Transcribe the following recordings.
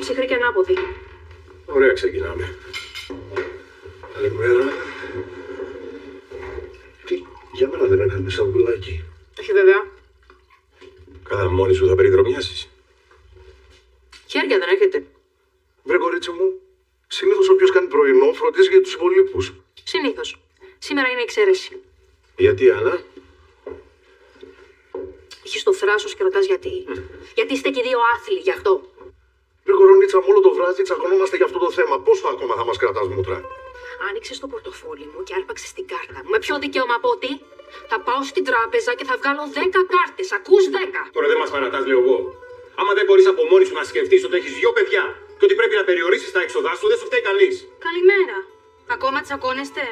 ψυχρή και ανάποδη. Ωραία, ξεκινάμε. Καλημέρα. Τι, για μένα δεν έκανε σαμπουλάκι. Όχι βέβαια. Καλά, μόνη σου θα περιδρομιάσεις. Χέρια δεν έχετε. Βρε κορίτσι μου, συνήθως όποιος κάνει πρωινό φροντίζει για τους υπολείπους. Συνήθως. Σήμερα είναι εξαίρεση. Γιατί, Άννα? Έχεις το θράσος και ρωτάς γιατί. Γιατί είστε και δύο άθλοι γι' αυτό. Βρε κορονίτσα μου, όλο το βράδυ τσακωνόμαστε για αυτό το θέμα. Πόσο ακόμα θα μας κρατάς μούτρα? Άνοιξες το πορτοφόλι μου και άρπαξες την κάρτα μου. Με ποιο δικαίωμα από τι? Θα πάω στην τράπεζα και θα βγάλω 10 κάρτες. Ακούς 10. Τώρα δεν μας παρατάς, λέω εγώ. Άμα δεν μπορείς από μόνη σου να σκεφτείς ότι έχεις δυο παιδιά και ότι πρέπει να περιορίσεις τα έξοδά σου, δεν σου φταίει κανείς. Καλημέρα. Ακόμα τσακώνεστε?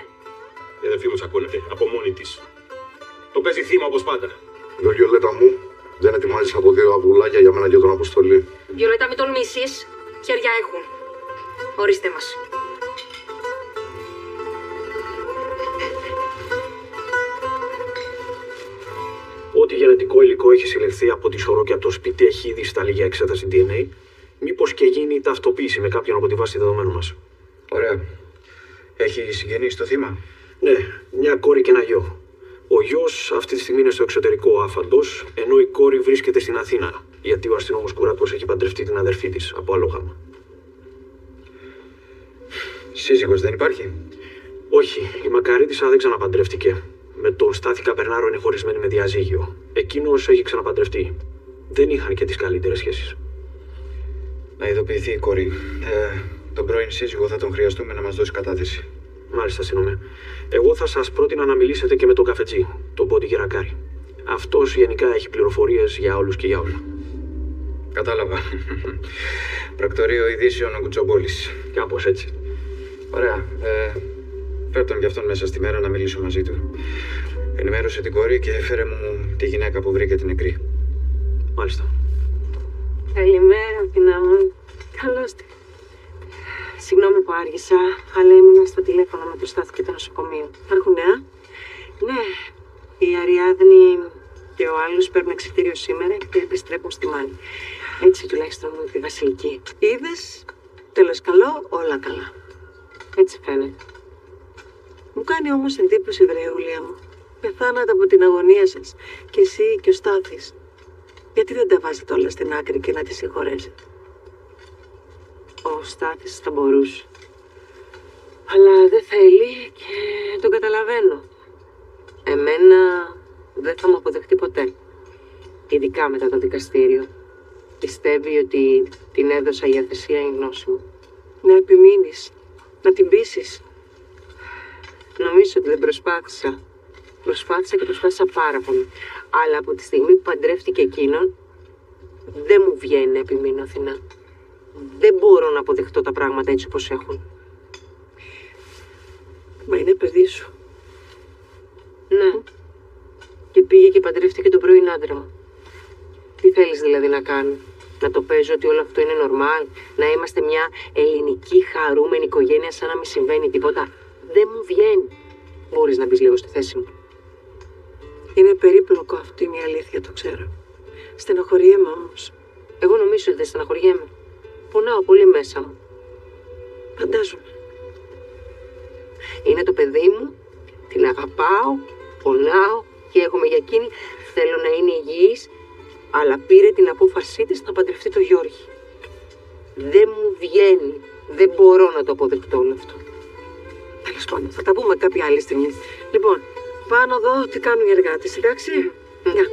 Η αδερφή μου τσακώνεται από μόνη της. Το παίζει θύμα όπως πάντα. Βιολέτα μου, δεν ετοιμάζεις από 2 αυγουλάκια για μένα και τον Αποστολή? Βιολέτα, μην τολμήσεις. Χέρια έχουν. Ορίστε μας. Ό,τι γενετικό υλικό έχει συλλεχθεί από τη σωρό και από το σπίτι έχει ήδη σταλεί για εξέταση DNA. Μήπως και γίνει η ταυτοποίηση με κάποιον από τη βάση δεδομένων μας. Ωραία. Έχει συγγενείς το θύμα? Ναι, μια κόρη και ένα γιο. Ο γιος αυτή τη στιγμή είναι στο εξωτερικό άφαντος, ενώ η κόρη βρίσκεται στην Αθήνα, γιατί ο αστυνόμος Κουράτος έχει παντρευτεί την αδερφή της από άλλο γάμο. Σύζυγος δεν υπάρχει? Όχι, η Μακαρίτισσα δεν ξαναπαντρεύτηκε. Με τον Στάθη Καπερνάρο είναι χωρισμένη με διαζύγιο. Εκείνος έχει ξαναπαντρευτεί. Δεν είχαν και τις καλύτερες σχέσεις. Να ειδοποιηθεί η κόρη. Τον πρώην σύζυγο θα τον χρειαστούμε να μας δώσει κατάθεση. Μάλιστα, συγγνώμη. Εγώ θα σας πρότεινα να μιλήσετε και με τον καφετζή, τον Πόντι Γερακάρη. Αυτός γενικά έχει πληροφορίες για όλους και για όλα. Κατάλαβα. Πρακτορείο ειδήσεων ο Κουτσομπόλης. Κάπως έτσι. Ωραία. Φέρ' τον κι αυτόν μέσα στη μέρα να μιλήσω μαζί του. Ενημέρωσε την κόρη και φέρε μου τη γυναίκα που βρήκε νεκρή. Μάλιστα. Καλημέρα, Αθηνά μου. Καλώς τη. Συγγνώμη που άργησα, αλλά ήμουν στο τηλέφωνο με το Στάθη και το νοσοκομείο. Υπάρχουν νέα? Ναι. Η Αριάδνη και ο άλλος παίρνουν εξιτήριο σήμερα και επιστρέφουν στη Μάνη. Έτσι τουλάχιστον μου είπε η Βασιλική. Είδες, τέλος καλό, όλα καλά. Έτσι φαίνεται. Μου κάνει όμως εντύπωση, βρεούλια μου. Πεθάνατε από την αγωνία σας. Και εσύ και ο Στάθης. Γιατί δεν τα βάζετε όλα στην άκρη και να τη συγχωρέσετε? Ο Στάθης θα μπορούσε. Αλλά δεν θέλει και τον καταλαβαίνω. Εμένα δεν θα μου αποδεχτεί ποτέ. Ειδικά μετά το δικαστήριο. Πιστεύει ότι την έδωσα η αθεσία η γνώση μου. Να επιμείνεις. Να την πείσεις. Νομίζω ότι δεν προσπάθησα. Προσπάθησα και προσπάθησα πάρα πολύ. Αλλά από τη στιγμή που παντρεύτηκε εκείνον, δεν μου βγαίνει να επιμείνω, Αθηνά. Δεν μπορώ να αποδεχτώ τα πράγματα έτσι όπως έχουν. Μα είναι παιδί σου. Ναι. Και πήγε και παντρεύτηκε τον πρώην άντρα μου. Τι θέλεις δηλαδή να κάνω? Να το παίζω ότι όλο αυτό είναι νορμάλ? Να είμαστε μια ελληνική χαρούμενη οικογένεια σαν να μην συμβαίνει τίποτα? Δεν μου βγαίνει. Μπορείς να μπεις λίγο στη θέση μου? Είναι περίπλοκο, αυτή είναι η αλήθεια, το ξέρω. Στενοχωριέμαι όμως. Εγώ νομίζω ότι δεν στενοχωριέμαι. Πονάω πολύ μέσα μου. Φαντάζομαι. Είναι το παιδί μου, την αγαπάω, πονάω και έχουμε για εκείνη. Θέλω να είναι υγιής, αλλά πήρε την απόφασή της να παντρευτεί το Γιώργη. Δεν μου βγαίνει. Δεν μπορώ να το αποδεχτώ όλο αυτό. Τέλος πάντων, θα τα πούμε κάποια άλλη στιγμή. Λοιπόν, πάω να δω τι κάνουν οι εργάτες, εντάξει? Γεια.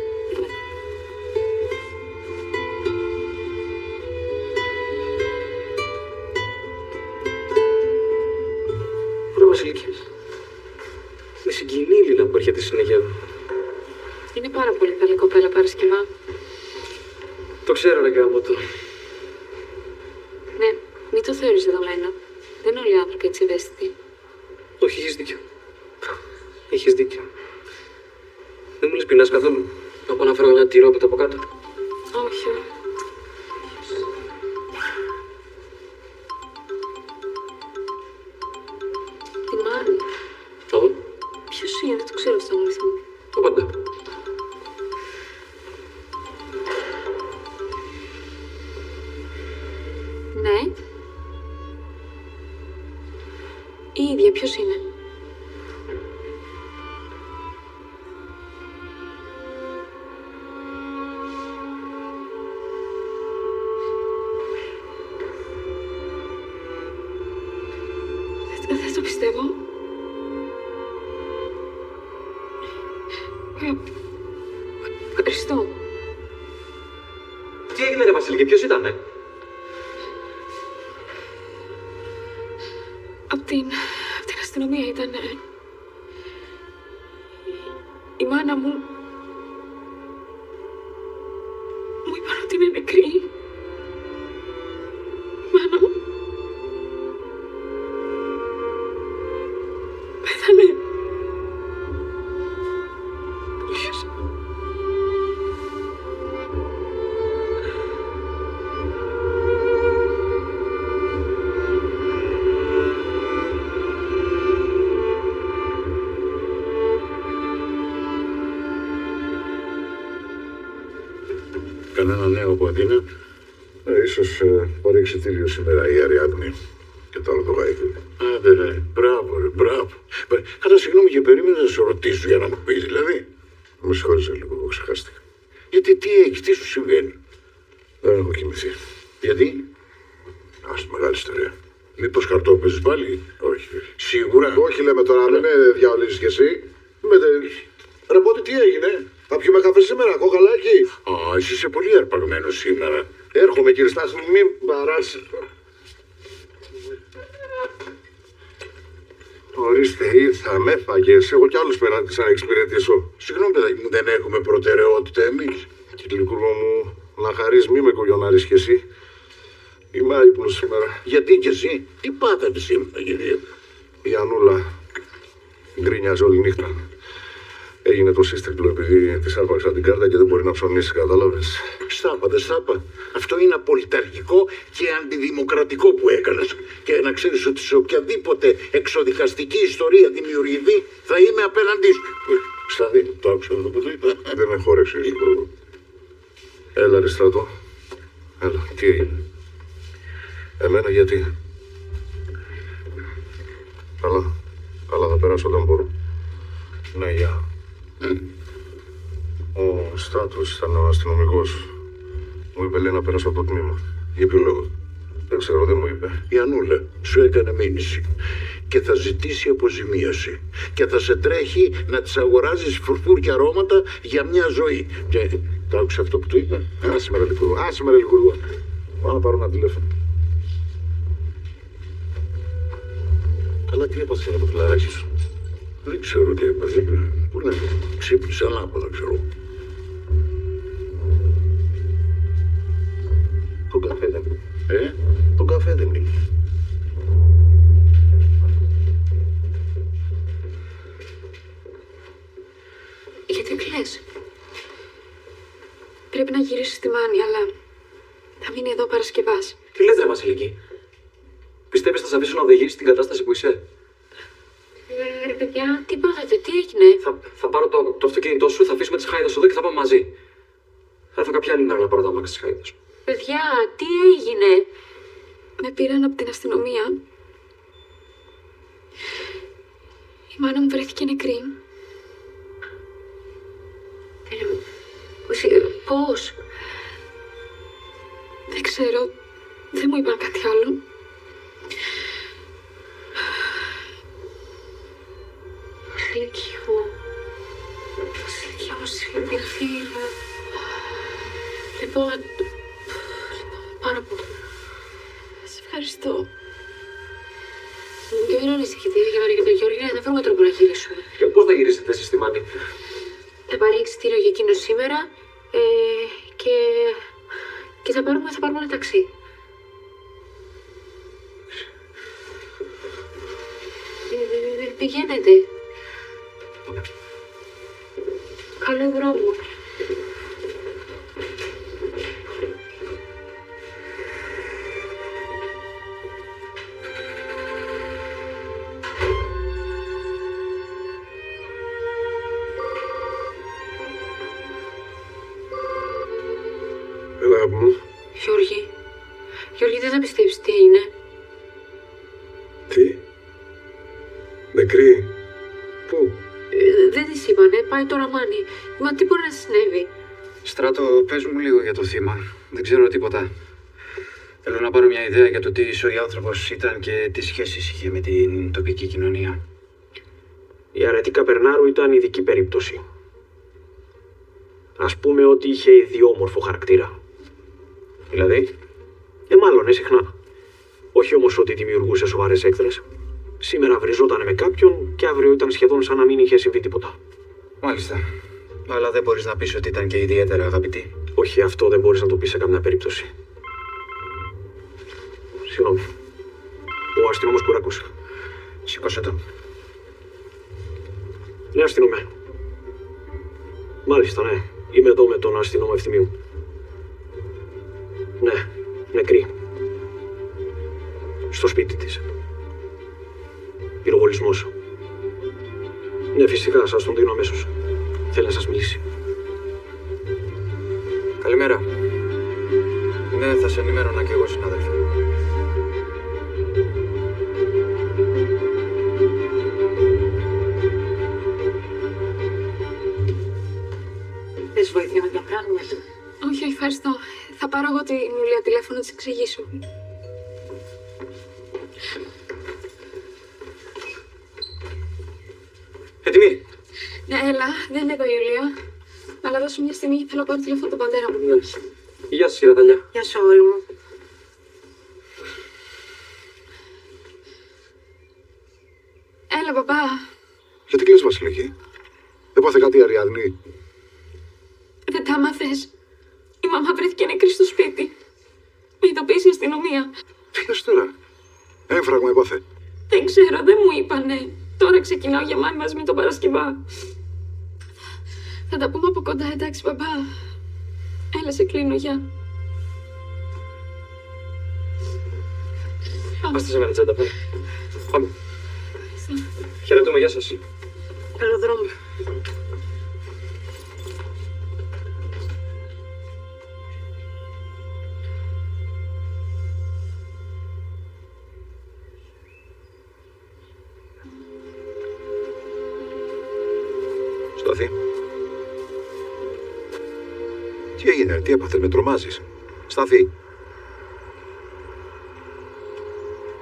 Βρε Βασιλική, με συγκινεί η Λίλα που έρχεται συνέχεια εδώ. Είναι πάρα πολύ καλή κοπέλα, Παρασκευά. Το ξέρω, ρε γάμο το. Ναι, μην το θεωρείς δεδομένο. Δεν είναι όλοι οι άνθρωποι έτσι ευαίσθητοι. Όχι, έχεις δίκιο. Έχεις δίκιο. Δεν μου λες πεινάς καθόλου? Να πάω να φέρω μια τυρόπιτα από κάτω. Όχι. Τι Μάνη? Ω, Ποιος είναι, δεν το ξέρω στον αριθμό. το πάντα. Ναι. Η ίδια, ποιος είναι? Δεν το πιστεύω. Ευχαριστώ. Τι έγινε, ρε Βασίλη, και ποιος ήτανε? Απ' την αστυνομία ήταν. Η μάνα μου μου είπαν ότι είναι νεκρή. Η μάνα μου πέθανε. Κανένα νέο από Αθήνα? Ίσως πάρει εξιτήριο σήμερα η Αριάδνη και το άλλο το Γαϊδούρι. Άντε ρε, μπράβο ρε, μπράβο. Κατά συγγνώμη και περίμενα να σε ρωτήσω για να μου πεις δηλαδή. Με συγχωρείτε λίγο, εγώ ξεχάστηκα. Γιατί τι έχει, τι σου συμβαίνει? Δεν έχω κοιμηθεί. Γιατί? Ας τη μεγάλη ιστορία. Μήπως χαρτόπαιζες πάλι? Όχι. Σίγουρα? Όχι λέμε τώρα, μην με διαολίζεις κι εσύ. Ρε πότε τι έγινε? Θα πιούμε καφέ σήμερα, κοκαλάκι. Α, εσύ είσαι πολύ αρπαγμένος σήμερα. Έρχομαι κύριε Στάση, μην παράσει. Ορίστε, ήρθαμε, έφαγες. Έχω κι άλλους πελάτες να εξυπηρετήσω. Συγγνώμη παιδάκι μου, δεν έχουμε προτεραιότητα εμείς. Κύριε Λικούργο μου, να χαρείς, μη με κογιονάρεις κι εσύ. Είμαι άϊπνος σήμερα. Γιατί κι εσύ, τι πάθατε σήμερα κυρία? Η Ανούλα γκρίνιαζε όλη νύχτα. Έγινε το σύστρικλο επειδή της άρπαξα την κάρτα και δεν μπορεί να ψωνίσει, κατάλαβες. Στάπα. Αυτό είναι απολυταρχικό και αντιδημοκρατικό που έκανες. Και να ξέρεις ότι σε οποιαδήποτε εξοδικαστική ιστορία δημιουργηθεί θα είμαι απέναντί σου. Στάδι, το άκουσα εδώ που το είπα. Δεν έχω όρεξη, Υπουργό. Έλα, ρε Στρατό. Έλα, τι έγινε? Εμένα γιατί? Καλά, θα περάσω όταν μπορώ. Ναι, γεια. Ο Στράτος ήταν ο αστυνομικός. Μου είπε, λέει, να περάσω από το τμήμα. Για ποιο λόγο? Δεν ξέρω, δεν μου είπε. Η Ανούλα σου έκανε μήνυση και θα ζητήσει αποζημίωση και θα σε τρέχει να της αγοράζεις φουρφούρια αρώματα για μια ζωή. Και το άκουσε αυτό που του είπε? Άσε με ρε Λικούργο. Πάω να πάρω ένα τηλέφωνο. Καλά, τι έπασε από το φιλαράκι σου? Δεν ξέρω τι έπαθε. Πού να ξύπνησε ανάποδα, ξέρω. Τον καφέ δεν είναι. Τον καφέ δεν είναι. Γιατί κλαις? Πρέπει να γυρίσεις στη Μάνη, αλλά θα μείνει εδώ Παρασκευάς. Τι λες, ρε Βασιλική? Πιστεύεις θα σε αφήσω να οδηγήσεις στην κατάσταση που είσαι? Ρε παιδιά, τι πάθατε, τι έγινε? Θα πάρω το αυτοκίνητό σου, θα αφήσουμε τις χάιδες εδώ και θα πάμε μαζί. Θα έρθω κάποια άλλη μέρα να πάρω τα μάξι της χάιδες. Παιδιά, τι έγινε? Με πήραν από την αστυνομία. Η μάνα μου βρέθηκε νεκρή. Πώς? Δεν ξέρω. Δεν μου είπαν κάτι άλλο. Βασιλική, λοιπόν, πάρα πολύ. Σε ευχαριστώ. Και μην ανησυχείτε, για μένα και τον Γιώργη, θα βρούμε τρόπο να γυρίσουμε. Και πώς θα γυρίσετε εσείς στη Μάνη? Θα πάρει εξιτήριο για εκείνο σήμερα και θα πάρουμε ένα ταξί. Πηγαίνετε. Καλό δρόμο. Έλα, μου. Γιώργη, δεν θα πιστέψεις τι είναι. Τι? Νεκρή. Πού? Δεν της είπανε, πάει το Ραμάνι. Μα τι μπορεί να συνέβη? Στράτο, πες μου λίγο για το θύμα. Δεν ξέρω τίποτα. Θέλω να πάρω μια ιδέα για το τι ο άνθρωπος ήταν και τι σχέσεις είχε με την τοπική κοινωνία. Η Αρετή Καπερνάρου ήταν ειδική περίπτωση. Ας πούμε ότι είχε ιδιόμορφο χαρακτήρα. Δηλαδή, μάλλον συχνά. Όχι όμως ότι δημιουργούσε σοβαρές έκθρες. Σήμερα βριζόταν με κάποιον και αύριο ήταν σχεδόν σαν να μην είχε συμβεί τίποτα. Μάλιστα. Αλλά δεν μπορείς να πεις ότι ήταν και ιδιαίτερα αγαπητή. Όχι, αυτό δεν μπορείς να το πεις σε καμιά περίπτωση. Συγγνώμη. Ο αστυνόμος Κουράκος. Σήκωσε το. Ναι, αστυνομέ. Μάλιστα, ναι. Είμαι εδώ με τον αστυνόμο Ευθυμίου. Ναι, νεκρή. Στο σπίτι της. Πυροβολισμός. Ναι, φυσικά, σας τον δίνω αμέσως. Θέλει να σας μιλήσει. Καλημέρα. Ναι, θα σε ενημέρωνα και εγώ, συνάδελφε. Θες βοήθεια με τα πράγματα? Όχι, όχι, ευχαριστώ. Θα πάρω εγώ την Ιουλία τηλέφωνο να της εξηγήσω. Έτοιμη. Ναι, έλα, δεν είναι εδώ η Ιουλία. Αλλά δώσου μια στιγμή, θέλω να πάρω τηλέφωνο τον πατέρα μου. Γεια σας, κύριε Ταλιά. Γεια σου, όρη μου. Έλα, παπά. Γιατί κλαις, Βασιλική? Έπαθε κάτι η Αριάδνη? Δεν τα άμαθες. Η μαμά βρέθηκε νεκρή στο σπίτι. Με ειδοποίησε η αστυνομία. Τι λες τώρα? Έμφραγμα έπαθε. Δεν ξέρω, δεν μου είπανε. Τώρα ξεκινάω για μάμη μαζί με τον Παρασκευά. Θα τα πούμε από κοντά, εντάξει, παπά. Έλα, σε κλείνω, γεια. Άστε σε μένα, τσάντα, πάμε. Πάμε. Χαιρετούμε, γεια σας. Καλό δρόμο. Στάθη. Τι έγινε, τι έπαθε, με τρομάζεις? Στάθη.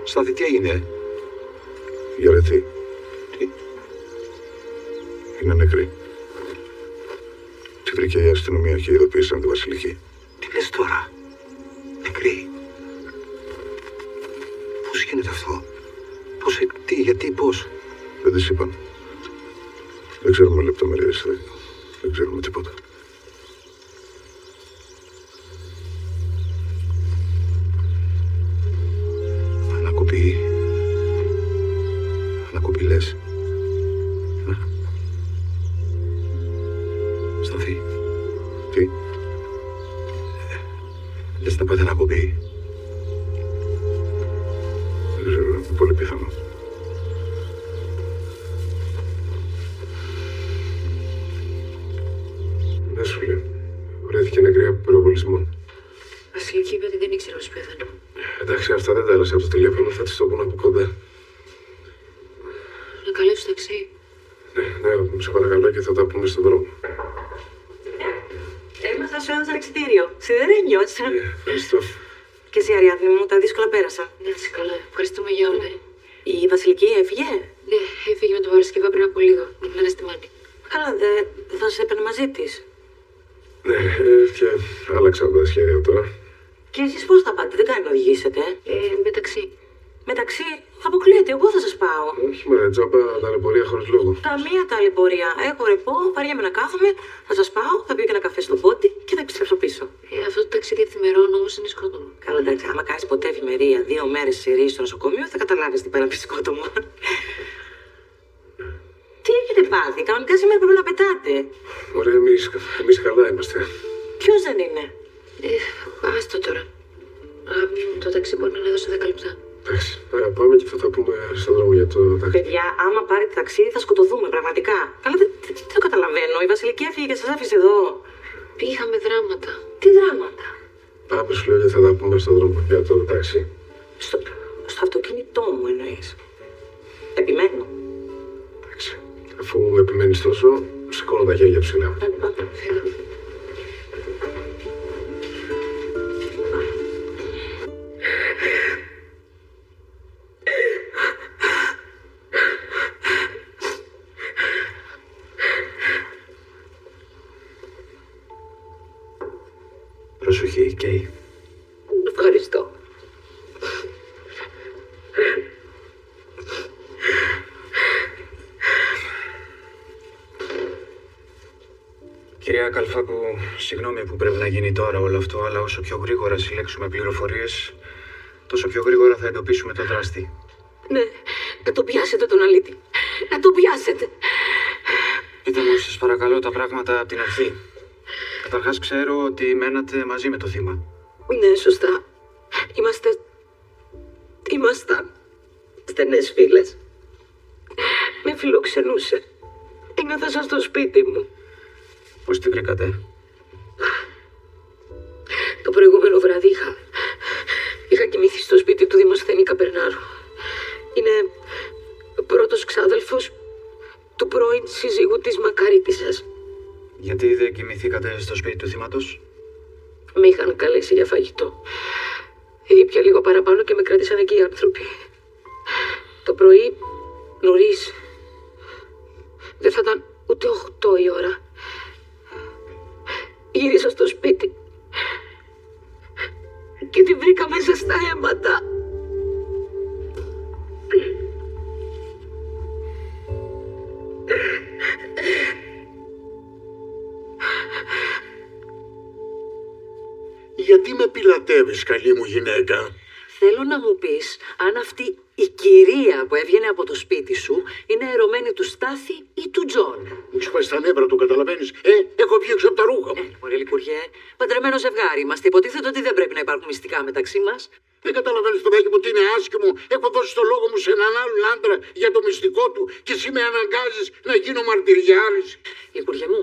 Στάθη, τι έγινε? Η Αρετή. Τι? Είναι νεκρή. Τη βρήκε η αστυνομία και ειδοποίησαν τη Βασιλική. Τι λες τώρα? Νεκρή. Πώς γίνεται αυτό? Πώς, τι, γιατί, πώς? Δεν της είπαν. Δεν ξέρουμε λεπτομέρειες, δεν ξέρουμε τίποτα. Ανακοπή λες. Σταθεί. Τι? Λες να πάτε ανακοπή. Δεν ξέρω, είναι πολύ πιθανό. Ναι, σου λέω. Βρέθηκε νεκρή από πυροβολισμό. Βασιλική είπε ότι δεν ήξερε πως πέθανε. Εντάξει, αυτά δεν τα έλασε από το τηλέφωνο, θα της το πούνε από κοντά. Να καλέσω ταξί. Ναι, σε παρακαλώ και θα τα πούμε στον δρόμο. Έμαθα σε ένα ταξιτήριο. Σιδερένιο, έτσι. Ευχαριστώ. Και εσύ, Αριάδνη μου, τα δύσκολα πέρασα. Να είσαι καλά. Ευχαριστούμε για όλα. Η Βασιλική έφυγε. Ναι, έφυγε με τον Παρασκευά πριν από λίγο. Να είναι στη Μάνη. Καλά, δεν θα σε έπαιρνε μαζί τη. Ναι, και άλλαξα τα σχέδια τώρα. Και εσείς πώς θα πάτε, δεν κάνει να οδηγήσετε. Μεταξύ. Μεταξύ, αποκλείεται, εγώ θα σας πάω. Όχι, μωρέ, τζάμπα ταλαιπωρία χωρίς λόγο. Καμία ταλαιπωρία. Έχω ρεπό, βαριέμαι να κάθομαι, θα σας πάω, θα πιω και ένα καφέ στο πόντι και θα επιστρέψω πίσω. Αυτό το ταξίδι ευθυμερών όμως είναι σκότωμα. Καλά, εντάξει, άμα κάνεις ποτέ εφημερία 2 μέρες σειρή στο νοσοκομείο, θα καταλάβεις τι πέρα από σκότωμα. Τι έχετε πάθει, κανονικά σήμερα πρέπει να πετάτε. Ωραία, εμείς καλά είμαστε. Ποιος δεν είναι? Άστο τώρα. Το ταξί μπορεί να είναι εδώ σε 10 λεπτά. Εντάξει, πάμε και θα τα πούμε στον δρόμο για το ταξί. Παιδιά, άμα πάρετε ταξίδι θα σκοτωθούμε πραγματικά. Καλά, δεν το καταλαβαίνω. Η Βασιλική έφυγε και σας άφησε εδώ. Είχαμε δράματα. Τι δράματα? Πάμε, σου λέω, και θα τα πούμε στον δρόμο για το ταξί. Στο αυτοκίνητό μου εννοείς? Επιμένω. Εντάξει. Αφού επιμένεις τόσο, σηκώνω τα χέρια ψηλά. Προσοχή, Κέι. Ευχαριστώ. Κυρία Καλφάκου, συγγνώμη που πρέπει να γίνει τώρα όλο αυτό, αλλά όσο πιο γρήγορα συλλέξουμε πληροφορίες, τόσο πιο γρήγορα θα εντοπίσουμε τον δράστη. Ναι, να τον πιάσετε τον αλήτη. Να τον πιάσετε. Πείτε μου, σας παρακαλώ, τα πράγματα από την αρχή. Καταρχάς, ξέρω ότι μένατε μαζί με το θύμα. Ναι, σωστά. Ήμασταν στενές φίλες. Με φιλοξενούσε. Ένιωθα σαν στο σπίτι μου. Πώς τη βρήκατε? Το προηγούμενο βράδυ είχα κοιμηθεί στο σπίτι του Δημοσθένη Καπερνάρου. Είναι ο πρώτος ξάδελφος του πρώην σύζυγου της Μακαρίτισσας. Γιατί δεν κοιμηθήκατε στο σπίτι του θύματος? Με είχαν καλέσει για φαγητό. Ήπια λίγο παραπάνω και με κράτησαν εκεί οι άνθρωποι. Το πρωί, νωρίς, δεν θα ήταν ούτε 8 η ώρα. Γύρισα στο σπίτι και τη βρήκα μέσα στα αίματα. Γιατί με πιλατεύεις, καλή μου γυναίκα? Θέλω να μου πεις αν αυτή η κυρία που έβγαινε από το σπίτι σου είναι ερωμένη του Στάθη ή του Τζον. Μου σπάσει τα νεύρα, το καταλαβαίνεις? Έχω βγει έξω από τα ρούχα μου. Μωρέ Λικουριέ, παντρεμένο ζευγάρι είμαστε. Υποτίθεται ότι δεν πρέπει να υπάρχουν μυστικά μεταξύ μας. Δεν καταλαβαίνεις το δάκι μου ότι είναι άσχημο? Έχω δώσει το λόγο μου σε έναν άλλον άντρα για το μυστικό του και εσύ με αναγκάζεις να γίνω μαρτυριάρης. Λικουριέ μου,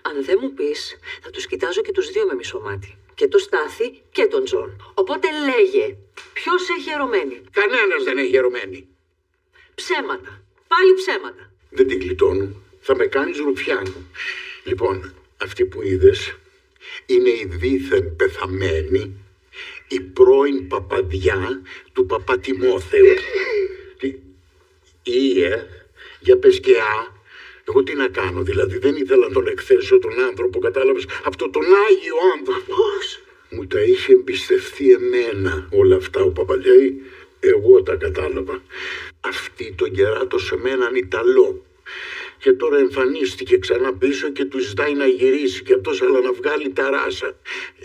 αν δεν μου πεις, θα τους κοιτάζω και τους δύο με μισό μάτι. Και το Στάθη και τον Τζον. Οπότε λέγε, ποιος έχει ερωμένη? Κανένας δεν έχει ερωμένη. Ψέματα. Πάλι ψέματα. Δεν την κλειτώνω. Θα με κάνεις ρουφιάνο. Λοιπόν, αυτή που είδες είναι η δίθεν πεθαμένη, η πρώην παπαδιά του παπά Τιμόθεου. Για πες και εγώ τι να κάνω, δηλαδή δεν ήθελα να τον εκθέσω τον άνθρωπο, κατάλαβες, αυτό τον Άγιο άνθρωπο. Πώς? Μου τα είχε εμπιστευτεί εμένα όλα αυτά ο Παπαλιάη, εγώ τα κατάλαβα. Αυτή τον κεράτωσε με έναν Ιταλό. Και τώρα εμφανίστηκε ξανά πίσω και του ζητάει να γυρίσει και αυτός αλλά να βγάλει τα ράσα.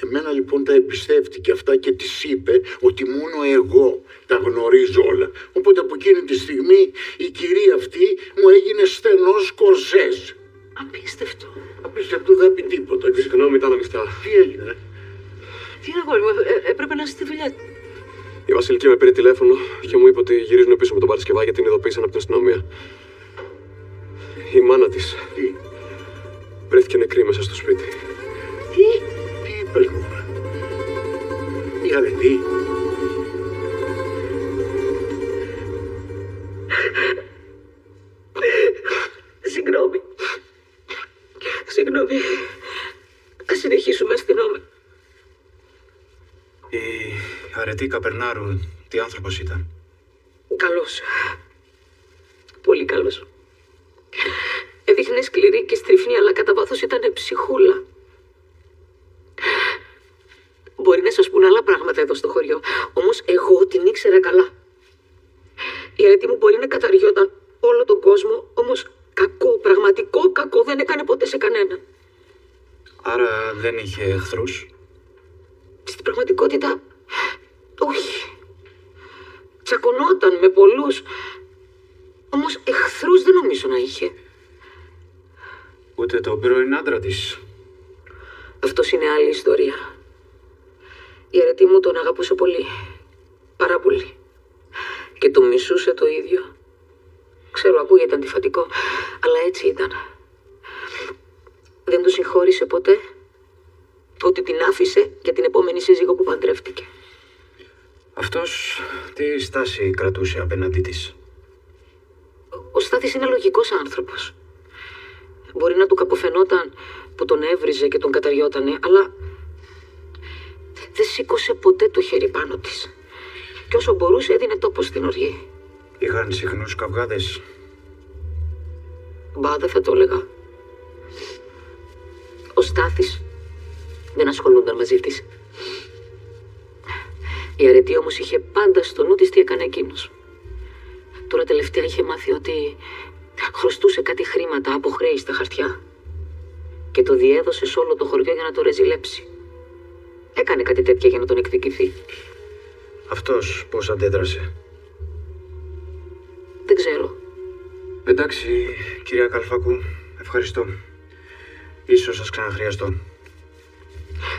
Εμένα λοιπόν τα εμπιστεύτηκε αυτά και της είπε ότι μόνο εγώ τα γνωρίζω όλα. Οπότε από εκείνη τη στιγμή η κυρία αυτή μου έγινε στενός κορσές. Απίστευτο. Απίστευτο, δεν πει τίποτα. Συγγνώμη, ήταν ανοιχτά. Τι έγινε? Τι αγόρι μου, έπρεπε να είσαι στη δουλειά. Η Βασιλική με πήρε τηλέφωνο και μου είπε ότι γυρίζουν πίσω με τον Παρασκευά γιατί την ειδοποίησαν από την αστυνομία. Η μάνα της βρέθηκε νεκρή μέσα στο σπίτι. Τι είπες μου? Η αρετή. Συγγνώμη. Ας συνεχίσουμε, αστυνόμη. Η αρετή Καπερνάρου, τι άνθρωπος ήταν? Καλός. Πολύ καλός. Έδειχνε σκληρή και στριφνή, αλλά κατά βάθος ήταν ψυχούλα. Μπορεί να σας πουν άλλα πράγματα εδώ στο χωριό, όμως εγώ την ήξερα καλά. Η αρετή μου μπορεί να καταριόταν όλο τον κόσμο, όμως κακό, πραγματικό κακό δεν έκανε ποτέ σε κανένα. Άρα δεν είχε εχθρούς? Στην πραγματικότητα, όχι. Τσακωνόταν με πολλούς, όμως εχθρούς δεν νομίζω να είχε. Ούτε τον πρώην άντρα της? Αυτός είναι άλλη ιστορία. Η αρετή μου τον αγαπούσε πολύ. Πάρα πολύ. Και τον μισούσε το ίδιο. Ξέρω, ακούγεται αντιφατικό, αλλά έτσι ήταν. Δεν τον συγχώρησε ποτέ ότι την άφησε για την επόμενη σύζυγο που παντρεύτηκε. Αυτός τι στάση κρατούσε απέναντί της? Ο Στάθης είναι λογικός άνθρωπος. Μπορεί να του κακοφαινόταν που τον έβριζε και τον καταριότανε, αλλά δεν σήκωσε ποτέ το χέρι πάνω της. Και όσο μπορούσε έδινε τόπο στην οργή. Είχαν συχνούς καυγάδες. Μπα, δεν θα το έλεγα. Ο Στάθης δεν ασχολούνταν μαζί της. Η αρετή όμως είχε πάντα στο νου της τι έκανε εκείνος. Τώρα τελευταία είχε μάθει ότι χρωστούσε κάτι χρήματα από χρέη στα χαρτιά και το διέδωσε σε όλο το χωριό για να το ρεζιλέψει. Έκανε κάτι τέτοια για να τον εκδικηθεί. Αυτός πώς αντέδρασε? Δεν ξέρω. Εντάξει, κυρία Καλφάκου, ευχαριστώ. Ίσως σας ξαναχρειαστώ.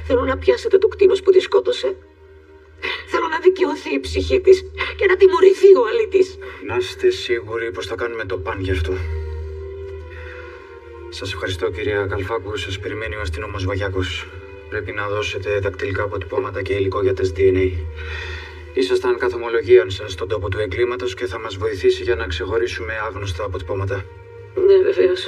Θέλω να πιάσετε το κτήνος που τη σκότωσε. Θέλω να δικαιωθεί η ψυχή της και να τιμωρηθεί ο αλήτης. Να είστε σίγουροι πως θα κάνουμε το παν γι' αυτό. Σας ευχαριστώ, κυρία Καλφάκου. Σας περιμένει ο αστυνόμος Βαγιάκος. Πρέπει να δώσετε δακτυλικά αποτυπώματα και υλικό για τεστ DNA. Ήσασταν καθ' ομολογίαν σας στον τόπο του εγκλήματος και θα μας βοηθήσει για να ξεχωρίσουμε άγνωστα αποτυπώματα. Ναι, βεβαίως.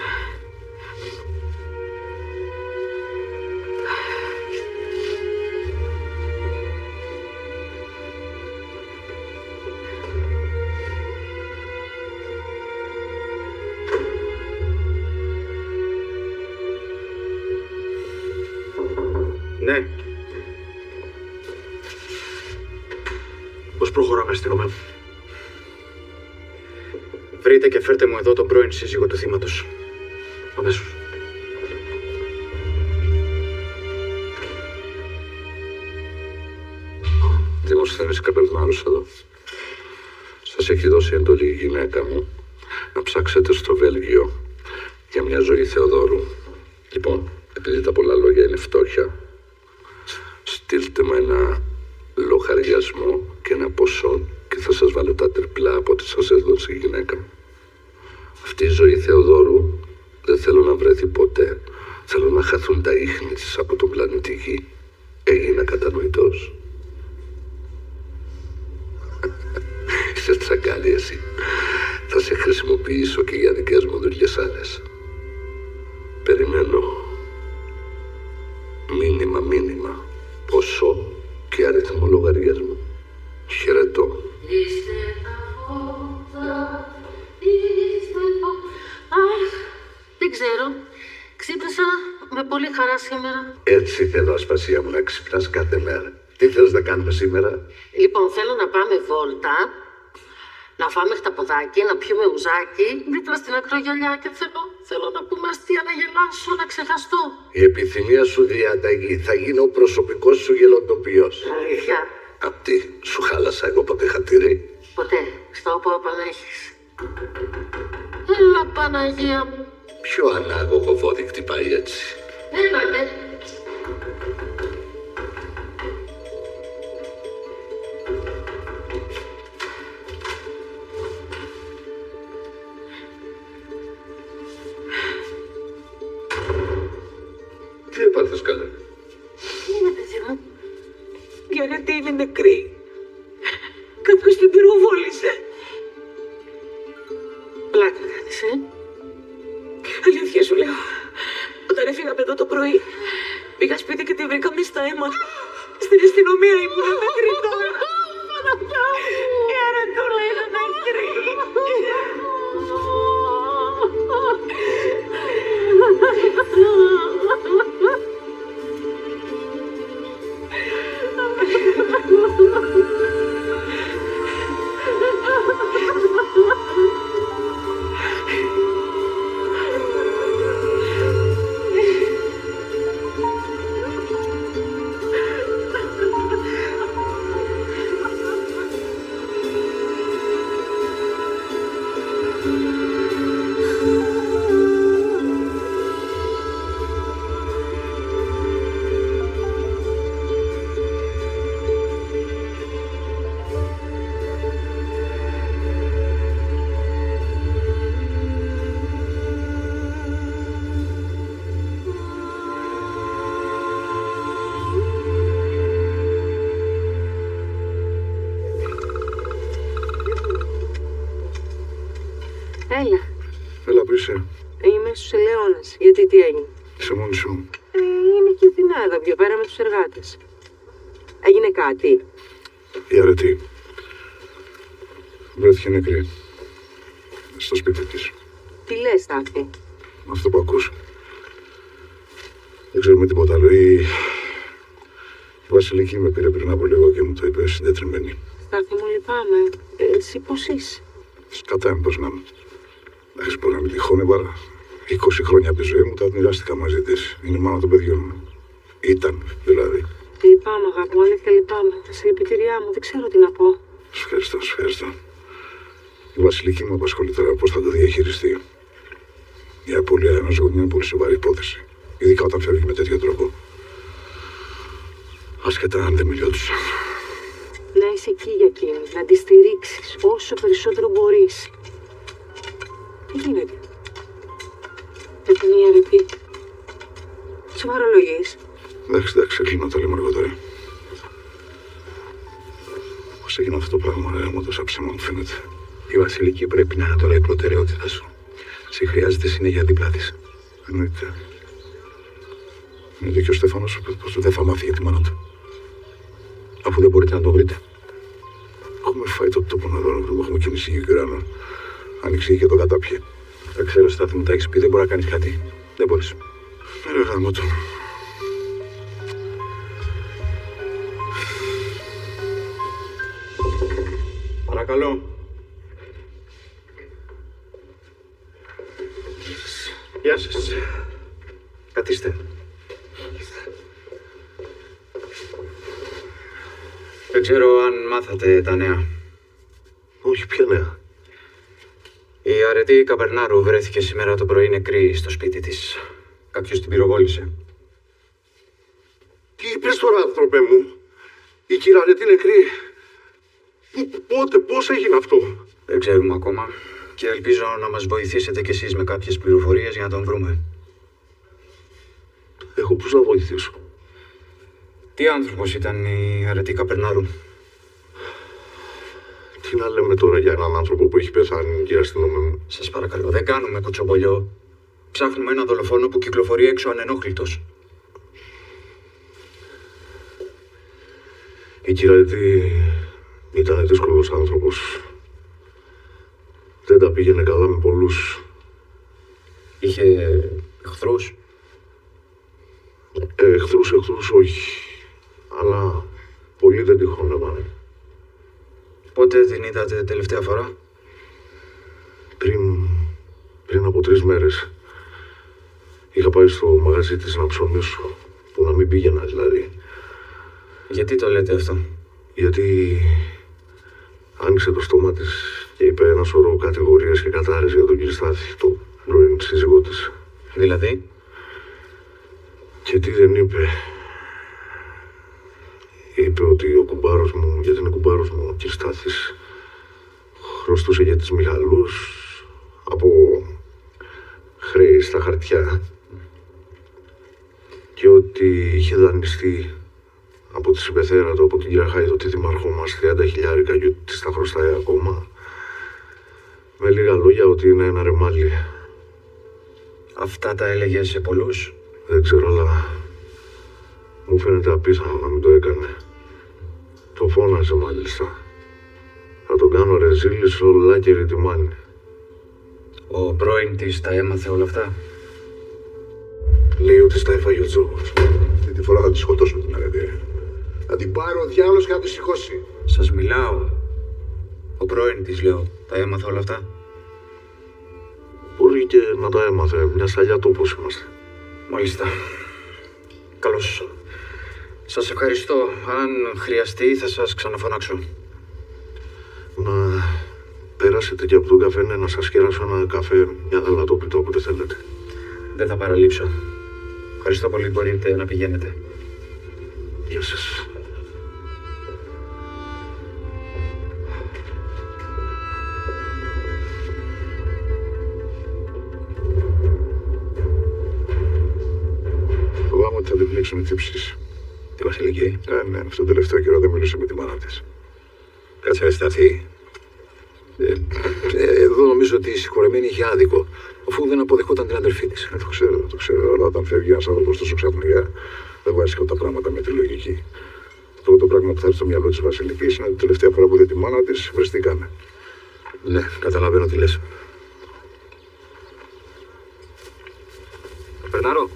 Ναι. Πώς προχωράμε, αστυνομέ? Βρείτε και φέρτε μου εδώ τον πρώην σύζυγο του θύματος. Αμέσως. Δημοσθένης Καπερνάρος εδώ. Σας έχει δώσει εντολή η γυναίκα μου να ψάξετε στο Βέλγιο για μια ζωή Θεοδόρου. Λοιπόν, επειδή τα πολλά λόγια είναι φτώχεια, στείλτε με ένα λογαριασμό και ένα ποσό και θα σας βάλω τα τριπλά από ό,τι σας έδωσε η γυναίκα μου. Αυτή η ζωή Θεοδόρου δεν θέλω να βρεθεί ποτέ. Θέλω να χαθούν τα ίχνη της από τον πλανήτη Γη. Έγινα κατανοητός. Είσαι τσαγκάλι εσύ. Θα σε χρησιμοποιήσω και για δικές μου δουλειές άλλες. Περιμένω. Μήνυμα. Ποσό και αριθμό λογαριασμού. Χαιρετώ. Δεν ξέρω. Ξύπνησα με πολύ χαρά σήμερα. Έτσι θέλω, Ασπασία μου, να ξυπνάς κάθε μέρα. Τι θέλεις να κάνουμε σήμερα? Λοιπόν, θέλω να πάμε βόλτα, να φάμε χταποδάκι, να πιούμε ουζάκι, δίπλα στην ακρογιαλιά και θέλω να πούμε αστεία, να γελάσω, να ξεχαστώ. Η επιθυμία σου διαταγή. Θα γίνω ο προσωπικός σου γελοτοποιός. Αλήθεια. Απ' τι, σου χάλασα εγώ ποτέ χατήρι? Ποτέ. Στο όπου έχεις. Έλα, Παναγία μου. Ποιο ανάγωγο βόδι χτυπάει έτσι? Έλα, ναι. Τι έπαθες, καλέ? Είναι, παιδί μου. Η αρετή είναι νεκρή. Κάποιος την πυροβόλησε. Πλάκα κάνεις, Αλήθεια σου λέω. Όταν έφυγα εδώ το πρωί, πήγα σπίτι και τη βρήκαμε στα αίμα. Στην αστυνομία ήμουν μέχρι τώρα. Η αρετούλα είναι νεκρή. Έλα. Πού είσαι? Είμαι στους Ελαιώνες. Γιατί τι έγινε? Είσαι μόνη σου? Είναι και την Άδα πιο πέρα με τους εργάτες. Έγινε κάτι? Η αρετή βρέθηκε νεκρή στο σπίτι της. Τι λες, Στάθη? Αυτό που ακούς. Δεν ξέρουμε τίποτα άλλο. Η Βασιλική με πήρε πριν από λίγο και μου το είπε συντετριμένη. Στάθη μου, λυπάμαι. Εσύ πώς είσαι? Σκατά είμαι πώς να είμαι. Εντάξει, μπορεί να μην τυχόν, έβαλα 20 χρόνια από τη ζωή μου, τα μοιράστηκα μαζί της. Είναι η μάνα των παιδιών μου. Ήταν, δηλαδή. Λυπάμαι, αγάπη μου, αλήθεια λυπάμαι. Τα συλληπιτήριά μου, δεν ξέρω τι να πω. Σου ευχαριστώ, σου ευχαριστώ. Η Βασιλική μου απασχολεί τώρα πώς θα το διαχειριστεί. Η απώλεια ενός γονιού είναι πολύ σοβαρή υπόθεση. Ειδικά όταν φεύγει με τέτοιο τρόπο. Άσχετα αν δεν μιλιόντουσαν. Να είσαι εκεί για εκείνη, να τη στηρίξεις όσο περισσότερο μπορείς. Τι γίνεται? Πέθανε η αρετή. Σοβαρολογείς? Εντάξει, κλείνω, τα λέμε αργότερα. Πώς έγινε αυτό το πράγμα, ρε, μου τόσα ψέμα μου φαίνεται. Η Βασιλική πρέπει να είναι τώρα η προτεραιότητα σου. Σε χρειάζεται συνέχεια δίπλα της. Εννοείται. Είναι δίκιο ο Στέφανος, πως δεν θα μάθει για τη μάνα του. Αφού δεν μπορείτε να το βρείτε. Έχουμε φάει το τόπο να δω, έχουμε κινήσει και γκράνο. Άνοιξε και το κατάπιε. Τα ξέρω, Στάθη μου, τα έχεις πει, δεν μπορεί να κάνεις κάτι. Δεν μπορείς. Ρε γάμο του. Παρακαλώ. Γεια σας. Καθίστε. Δεν ξέρω αν μάθατε τα νέα. Όχι, ποια νέα? Η αρετή Καπερνάρου βρέθηκε σήμερα το πρωί νεκρή στο σπίτι της. Κάποιος την πυροβόλησε. Τι είπες τώρα, άνθρωπε μου? Η κυρία Αρετή νεκρή. Πότε, πώς έγινε αυτό? Δεν ξέρουμε ακόμα. Και ελπίζω να μας βοηθήσετε κι εσείς με κάποιες πληροφορίες για να τον βρούμε. Εγώ πώς να βοηθήσω? Τι άνθρωπος ήταν η αρετή Καπερνάρου? Τι να λέμε τώρα για έναν άνθρωπο που έχει πεθάνει, κύριε αστυνόμο μου? Σας παρακαλώ, δεν κάνουμε κοτσομπολιό. Ψάχνουμε έναν δολοφόνο που κυκλοφορεί έξω ανενόχλητος. Η κυρία Αρετή ήταν δύσκολος άνθρωπος. Δεν τα πήγαινε καλά με πολλούς. Είχε εχθρούς? Εχθρούς όχι. Αλλά πολλοί δεν τη χώνευαν. Πότε την είδατε τελευταία φορά? Πριν από 3 μέρες. Είχα πάει στο μαγαζί της να ψωνίσω. Που να μην πήγαινα δηλαδή. Γιατί το λέτε αυτό? Γιατί άνοιξε το στόμα της και είπε ένα σωρό κατηγορίες και κατάρρες για τον κύριο Στάθη, το πρώην σύζυγό της. Δηλαδή? Και τι δεν είπε? Είπε ότι ο κουμπάρος μου, γιατί είναι κουμπάρος μου, ο κύριος Στάθης, χρωστούσε για τις Μιχαλούς από χρέη στα χαρτιά και ότι είχε δανειστεί από τη συμπεθέρα του, από την κυρία Χάιδο, τη δημάρχο μας, 30.000 και ότι της τα χρωστάει ακόμα. Με λίγα λόγια ότι είναι ένα ρεμάλι. Αυτά τα έλεγε σε πολλούς? Δεν ξέρω, αλλά μου φαίνεται απίθανο να μην το έκανε. Το φώναζε μάλιστα. Θα τον κάνω ρεζίλι σε όλα και ρητιμάνι. Ο πρώην της τα έμαθε όλα αυτά? Λέει ότι στα έφαγε ο Τζόγος. Αυτή τη φορά θα τη σκοτώσω την Αρετή. Θα την πάρω ο διάολος και θα τη σηκώσει. Σας μιλάω. Ο πρώην της, λέω, τα έμαθε όλα αυτά? Μπορεί και να τα έμαθε. Μια σαλιά τόπος είμαστε. Μάλιστα. Καλώς. Σας ευχαριστώ. Αν χρειαστεί θα σας ξαναφωνάξω. Να περάσετε και από τον καφέ, να σας κεράσω ένα καφέ, μια γαλατόπιτα, όποτε θέλετε. Δεν θα παραλείψω. Ευχαριστώ πολύ. Μπορείτε να πηγαίνετε. Γεια σας. Φοβάμαι ότι θα την πνίξουν οι τύψεις. Τη Βασιλική. Ναι, αυτόν τον τελευταίο καιρό δεν μιλούσε με τη μάνα της. Κάτσε να σταθεί. Εδώ νομίζω νόμιζε ότι η συγχωρεμένη είχε άδικο, αφού δεν αποδεχόταν την αδερφή τη. Το ξέρω, αλλά όταν φεύγει ένα άνθρωπο τόσο ξαφνικά, δεν βάζει τα πράγματα με τη λογική. Το πρώτο πράγμα που θα έρθει στο μυαλό τη Βασιλική είναι ότι τελευταία φορά που είδε τη μάνα τη βριστήκανε. Ναι, καταλαβαίνω τι λες. Περνάρω.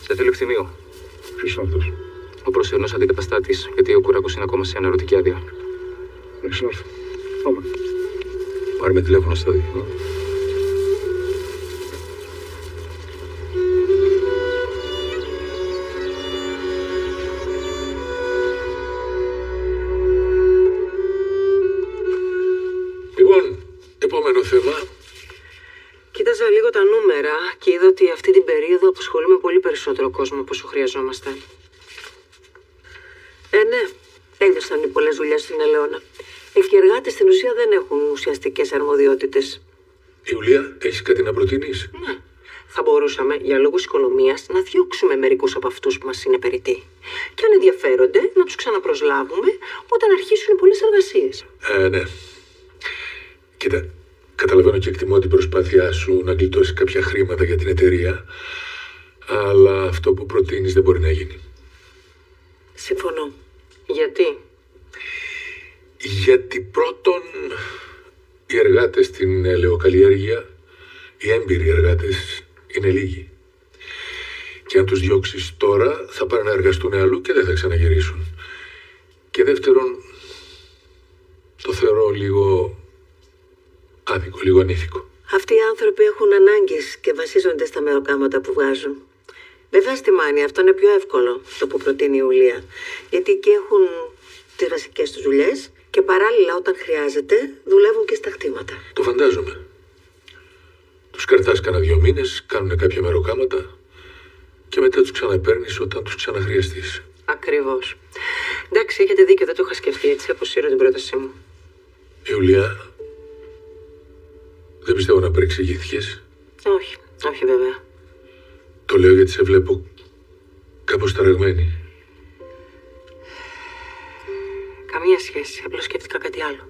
Σε τηλευθυμείο. Ποιος είναι αυτός? Ο προσωρινός αντικαταστάτης, γιατί ο Κουράκος είναι ακόμα σε αναρωτική άδεια. Έχεις να έρθει. Πάμε. Πάρε με τηλέφωνο στα δύο. Λοιπόν, επόμενο θέμα. Κοίταζα λίγο τα νούμερα και είδα ότι αυτή την περίοδο απασχολούμε πολύ περισσότερο κόσμο από όσο χρειαζόμαστε. Ναι, τέλειωσαν οι πολλές δουλειές στην Ελαιώνα. Οι εργάτες στην ουσία δεν έχουν ουσιαστικές αρμοδιότητες. Ιουλία, έχεις κάτι να προτείνεις? Ναι. Θα μπορούσαμε για λόγους οικονομίας να διώξουμε μερικούς από αυτούς που μας είναι περιττοί. Και αν ενδιαφέρονται, να τους ξαναπροσλάβουμε όταν αρχίσουν οι πολλές εργασίες. Ναι. Κοίτα, καταλαβαίνω και εκτιμώ την προσπάθειά σου να γλιτώσει κάποια χρήματα για την εταιρεία, αλλά αυτό που προτείνεις δεν μπορεί να γίνει. Συμφωνώ. Γιατί? Γιατί πρώτον, οι εργάτες στην ελαιοκαλλιέργεια, οι έμπειροι εργάτες, είναι λίγοι. Και αν τους διώξεις τώρα, θα πάνε να εργαστούν αλλού και δεν θα ξαναγυρίσουν. Και δεύτερον, το θεωρώ λίγο άδικο, λίγο ανήθικο. Αυτοί οι άνθρωποι έχουν ανάγκες και βασίζονται στα μεροκάματα που βγάζουν. Βέβαια στη Μάνη αυτό είναι πιο εύκολο, το που προτείνει η Ιουλία. Γιατί εκεί έχουν τις βασικές τους δουλειές και παράλληλα όταν χρειάζεται δουλεύουν και στα χτήματα. Το φαντάζομαι. Τους κρατάς κανένα 2 μήνες, κάνουν κάποια μεροκάματα και μετά τους ξαναπαίρνεις όταν τους ξαναχρειαστείς. Ακριβώς. Εντάξει, έχετε δίκιο, δεν το είχα σκεφτεί έτσι. Αποσύρω την πρότασή μου. Ιουλία, δεν πιστεύω να παρεξηγήθηκες. Όχι, όχι βέβαια. Το λέω γιατί σε βλέπω κάπως ταραγμένη. Καμία σχέση, απλώς σκέφτηκα κάτι άλλο.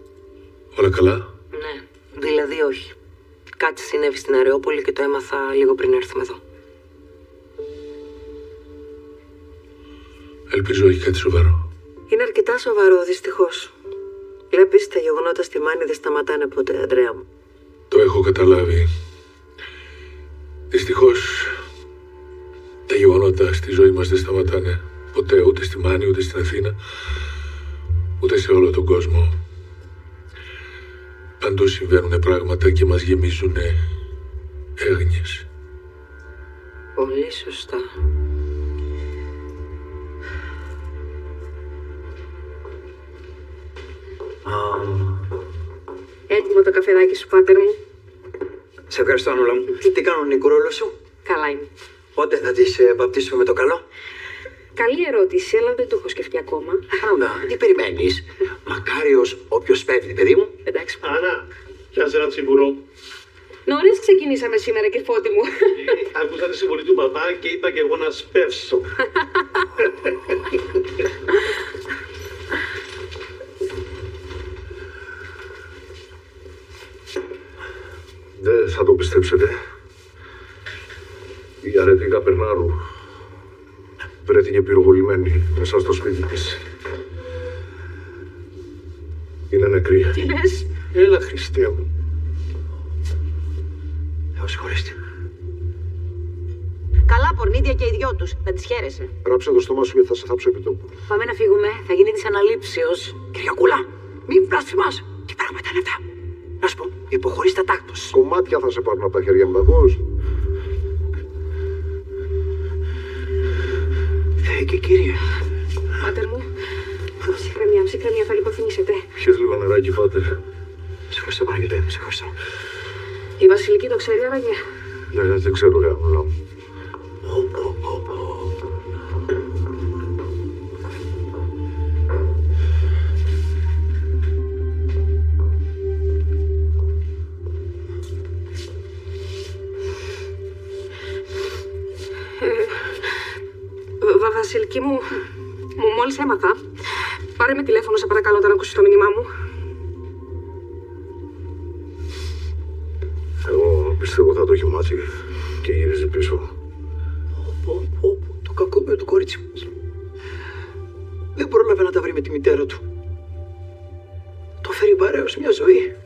Όλα καλά? Ναι, δηλαδή όχι. Κάτι συνέβη στην Αρεόπολη και το έμαθα λίγο πριν έρθουμε εδώ. Ελπίζω όχι κάτι σοβαρό. Είναι αρκετά σοβαρό, δυστυχώς. Βλέπεις, τα γεγονότα στη Μάνη δεν σταματάνε ποτέ, Αντρέα μου. Το έχω καταλάβει. Δυστυχώς, τα γεγονότα στη ζωή μας δεν σταματάνε ποτέ, ούτε στη Μάνη, ούτε στην Αθήνα, ούτε σε όλο τον κόσμο. Παντού συμβαίνουν πράγματα και μας γεμίζουν έγνοιες. Πολύ σωστά. Έτοιμο το καφεδάκι σου, πάτερ μου. Σε ευχαριστώ, Ανούλα μου. Τι κάνουν οι κουρόλες σου? Καλά είναι. Πότε θα τις βαπτίσουμε με το καλό? Καλή ερώτηση, αλλά δεν το έχω σκεφτεί ακόμα. Άννα, τι περιμένεις? Μακάριος όποιος πέφτει, παιδί μου. Εντάξει. Άννα, πιάσε ένα τσιμπουρό. Νωρίς ξεκινήσαμε σήμερα, Κεφώτη μου. Άκουσα τη συμβολή του μπαμπά και είπα και εγώ να σπεύσω. Δεν θα το πιστέψετε. Η αρετή Καπερνάρου βρέθηκε πυροβολημένη μέσα στο σπίτι της. Είναι νεκρή. Τι λες? Έλα, Χριστέ μου. Θεός συγχωρέστε. Καλά, πορνίδια και οι δυο τους. Θα τις χαίρεσαι. Ράψε το στόμα σου γιατί θα σε θάψω επί τόπου. Πάμε να φύγουμε. Θα γίνει της αναλήψεως. Κυριακούλα, μην βλασφημάς. Τι πράγματα είναι αυτά? Να σου πω, υποχωρείς τα τάκτος. Κομμάτια θα σε πάρουν από τα χέρια μου, τα ακούς? Και κύριε. Πάτερ μου, ψυχραιμία, θα λιποθυμήσετε. Πιες λίγο νεράκι, πάτερ. Σε ευχαριστώ, Παναγιώτη, σε ευχαριστώ. Η Βασιλική το ξέρει, άραγε? Δεν ξέρω, ρε Ανούλα μου. Βασιλική μου, μόλις έμαθα. Πάρε με τηλέφωνο, σε παρακαλώ, όταν ακούσεις το μήνυμά μου. πιστεύω θα το έχει μάθει και γύριζε πίσω. Το κακό με το κορίτσι μας. Δεν πρόλαβε να τα βρει με τη μητέρα του. Το φέρει παρέως μια ζωή.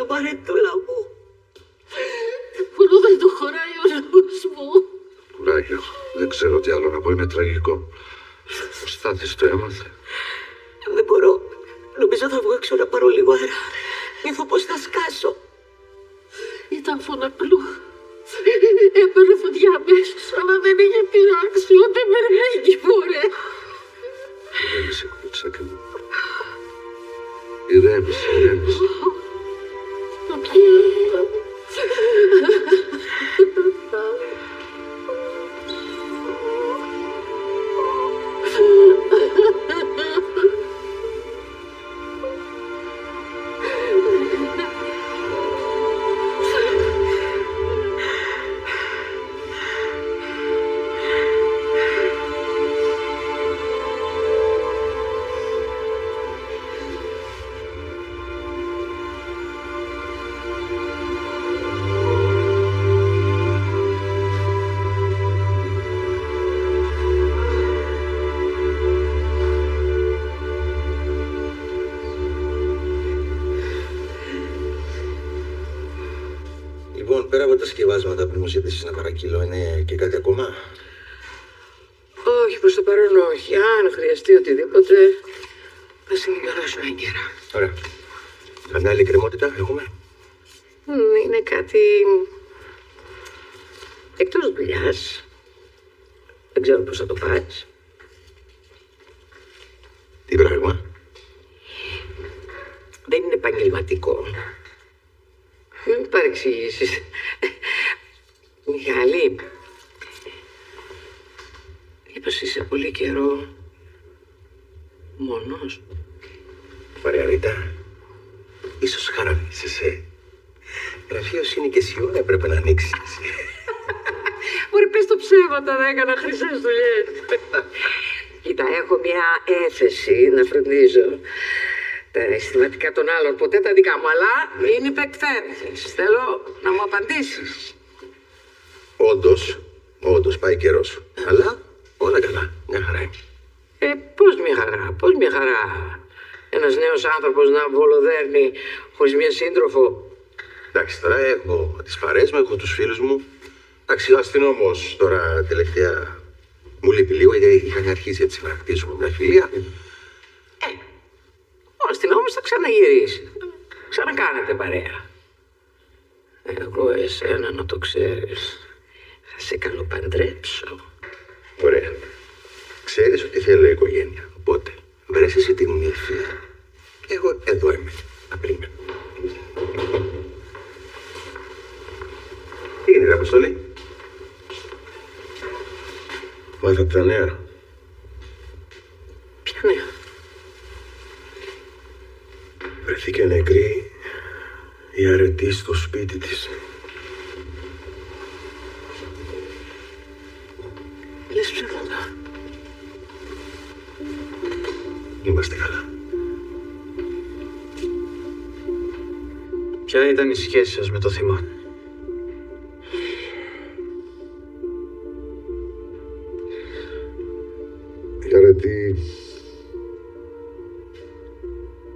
Μαρετούλα μου. Μόνο δεν το χωράει ο νους μου. Κουράγιο. Δεν ξέρω τι άλλο να πω. Είναι τραγικό. Ο Στάθης το έμαθε. Δεν μπορώ. Νομίζω θα βγω έξω να πάρω λίγο αέρα. Νιώθω πως θα σκάσω. Ήταν φωναπλού. Έπαιρνε φωτιά αμέσως, αλλά δεν είχε πειράξει ούτε μερνέγγι φορέ. Ηρέμησε, κουτσάκι μου. Ηρέμησε, ηρέμησε. Λοιπόν, πέρα από τα σκευάσματα που μου ζήτησες να παρακύλω, είναι και κάτι ακόμα? Όχι, προς το παρόν όχι. Αν χρειαστεί οτιδήποτε, θα σε ενημερώσω έγκαιρα. Ωραία. Καμιά άλλη κρεμότητα έχουμε? Είναι κάτι εκτός δουλειάς. Δεν ξέρω πώς θα το πάρεις. Τι πράγμα? Δεν είναι επαγγελματικό. Μην παρεξηγήσεις. Μιχάλη, είπες είσαι πολύ καιρό μόνος. Μαριαρίτα, ίσως χαραμίσεσαι. Γραφείος είναι και εσύ ώρα έπρεπε να ανοίξεις. Μπορεί πες το ψέματα, δεν έκανα χρυσές δουλειές. Κοίτα, έχω μια έφεση να φροντίζω τα αισθηματικά των άλλων, ποτέ τα δικά μου, αλλά μην υπεκφέρεσαι. Θέλω να μου απαντήσεις. Όντως πάει καιρός. Αλλά όλα καλά, μια χαρά είναι. Πώς μια χαρά. Ένας νέος άνθρωπος να βολοδέρνει χωρίς μια σύντροφο. Εντάξει, τώρα έχω τις παρέες μου, έχω τους φίλους μου. Εντάξει, ο αστυνόμος τώρα τελευταία μου λείπει λίγο, γιατί είχαν αρχίσει έτσι να χτίσουμε μια φιλία. Ο αστυνόμος θα ξαναγυρίσει. Ξανακάνετε παρέα. Εγώ εσένα να το ξέρεις. Θα σε καλοπαντρέψω. Ωραία. Ξέρεις ότι θέλω οικογένεια. Οπότε βρες εσύ την ύφη. Εγώ εδώ είμαι. Να περιμένω. Τι είναι, Αποστολή? Μάθατε τα νέα? Ποια νέα? Βρεθήκε νεκρή η αρετή στο σπίτι της. Λες ψέματα? Είμαστε καλά. Ποια ήταν η σχέση σας με το θύμα? Η αρετή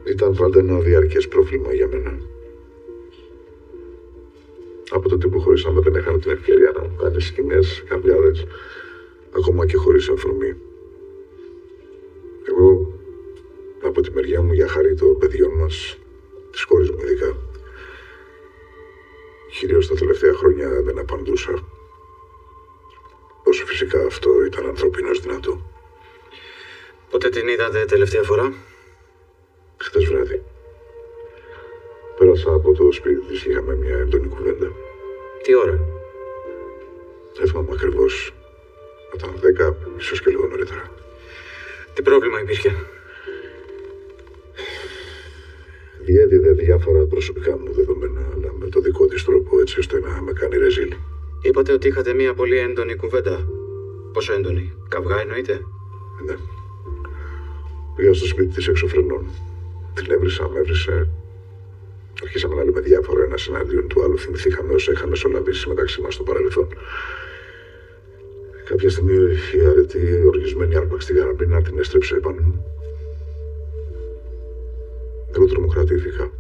ήταν πάντα ένα διαρκές πρόβλημα για μένα. Από τότε που χωρίσαμε δεν είχα την ευκαιρία να μου κάνει σκηνές, καμπιάδες, ακόμα και χωρίς αφορμή. Εγώ, από τη μεριά μου, για χάρη των παιδιών μας, της κόρης μου ειδικά, κυρίως τα τελευταία χρόνια δεν απαντούσα. Όσο φυσικά αυτό ήταν ανθρωπίνως δυνατό. Πότε την είδατε τελευταία φορά? Χθες βράδυ. Πέρασα από το σπίτι της και είχαμε μια έντονη κουβέντα. Τι ώρα? Δεν θυμάμαι ακριβώς. Ήταν 10, ίσως και λίγο νωρίτερα. Τι πρόβλημα υπήρχε? Διέδιδε διάφορα προσωπικά μου δεδομένα, αλλά με το δικό της τρόπο, έτσι ώστε να με κάνει ρεζίλ. Είπατε ότι είχατε μια πολύ έντονη κουβέντα. Πόσο έντονη? Καυγά εννοείται? Ναι. Πήγα στο σπίτι της εξωφρενών. Την έβρισα, με έβρισε. Αρχίσαμε να λέμε διάφορα ένας εναντίον του άλλου. Θυμηθήκαμε όσα είχαμε μεσολαβήσει μεταξύ μας στο παρελθόν. Κάποια στιγμή η αρετή οργισμένη άρπαξε την καραμπίνα, την έστρεψε επάνω μου. Εγώ τρομοκρατήθηκα.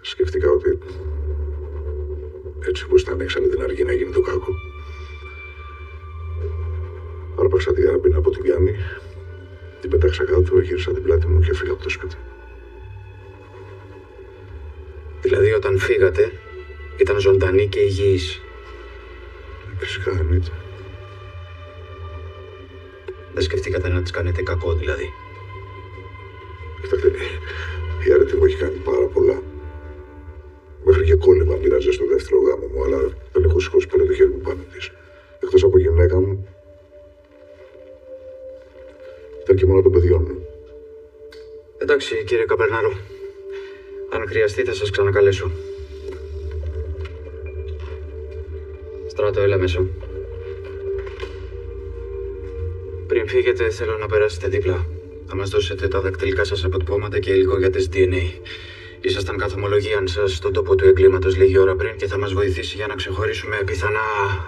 Σκεφτήκα ότι έτσι όπως ήταν έξαλε την αργή να γίνει το κακό. Άρπαξα την καραμπίνα από την πιάνη, την πέταξα κάτω, γύρισα την πλάτη μου και έφυγα από το σπίτι. Δηλαδή όταν φύγατε ήταν ζωντανή και υγιής. Φυσικά εννοείται. Δεν σκεφτήκατε να της κάνετε κακό δηλαδή? Κοιτάξτε, η αρετή μου έχει κάνει πάρα πολλά. Μέχρι και κόλλημα μοιράζε στο δεύτερο γάμο μου, αλλά δεν έχω σηκώσει ποτέ το χέρι μου πάνω της. Εκτός από γυναίκα μου, ήταν και μόνο των παιδιών μου. Εντάξει κύριε Καπερνάρο, αν χρειαστεί θα σας ξανακαλέσω. Στράτο, έλα μέσα. Πριν φύγετε θέλω να περάσετε δίπλα. Θα μας δώσετε τα δακτυλικά σας αποτυπώματα και υλικό για τεστ DNA. Ήσασταν καθ' ομολογίαν σας στον τόπο του εγκλήματος λίγη ώρα πριν και θα μας βοηθήσει για να ξεχωρίσουμε πιθανά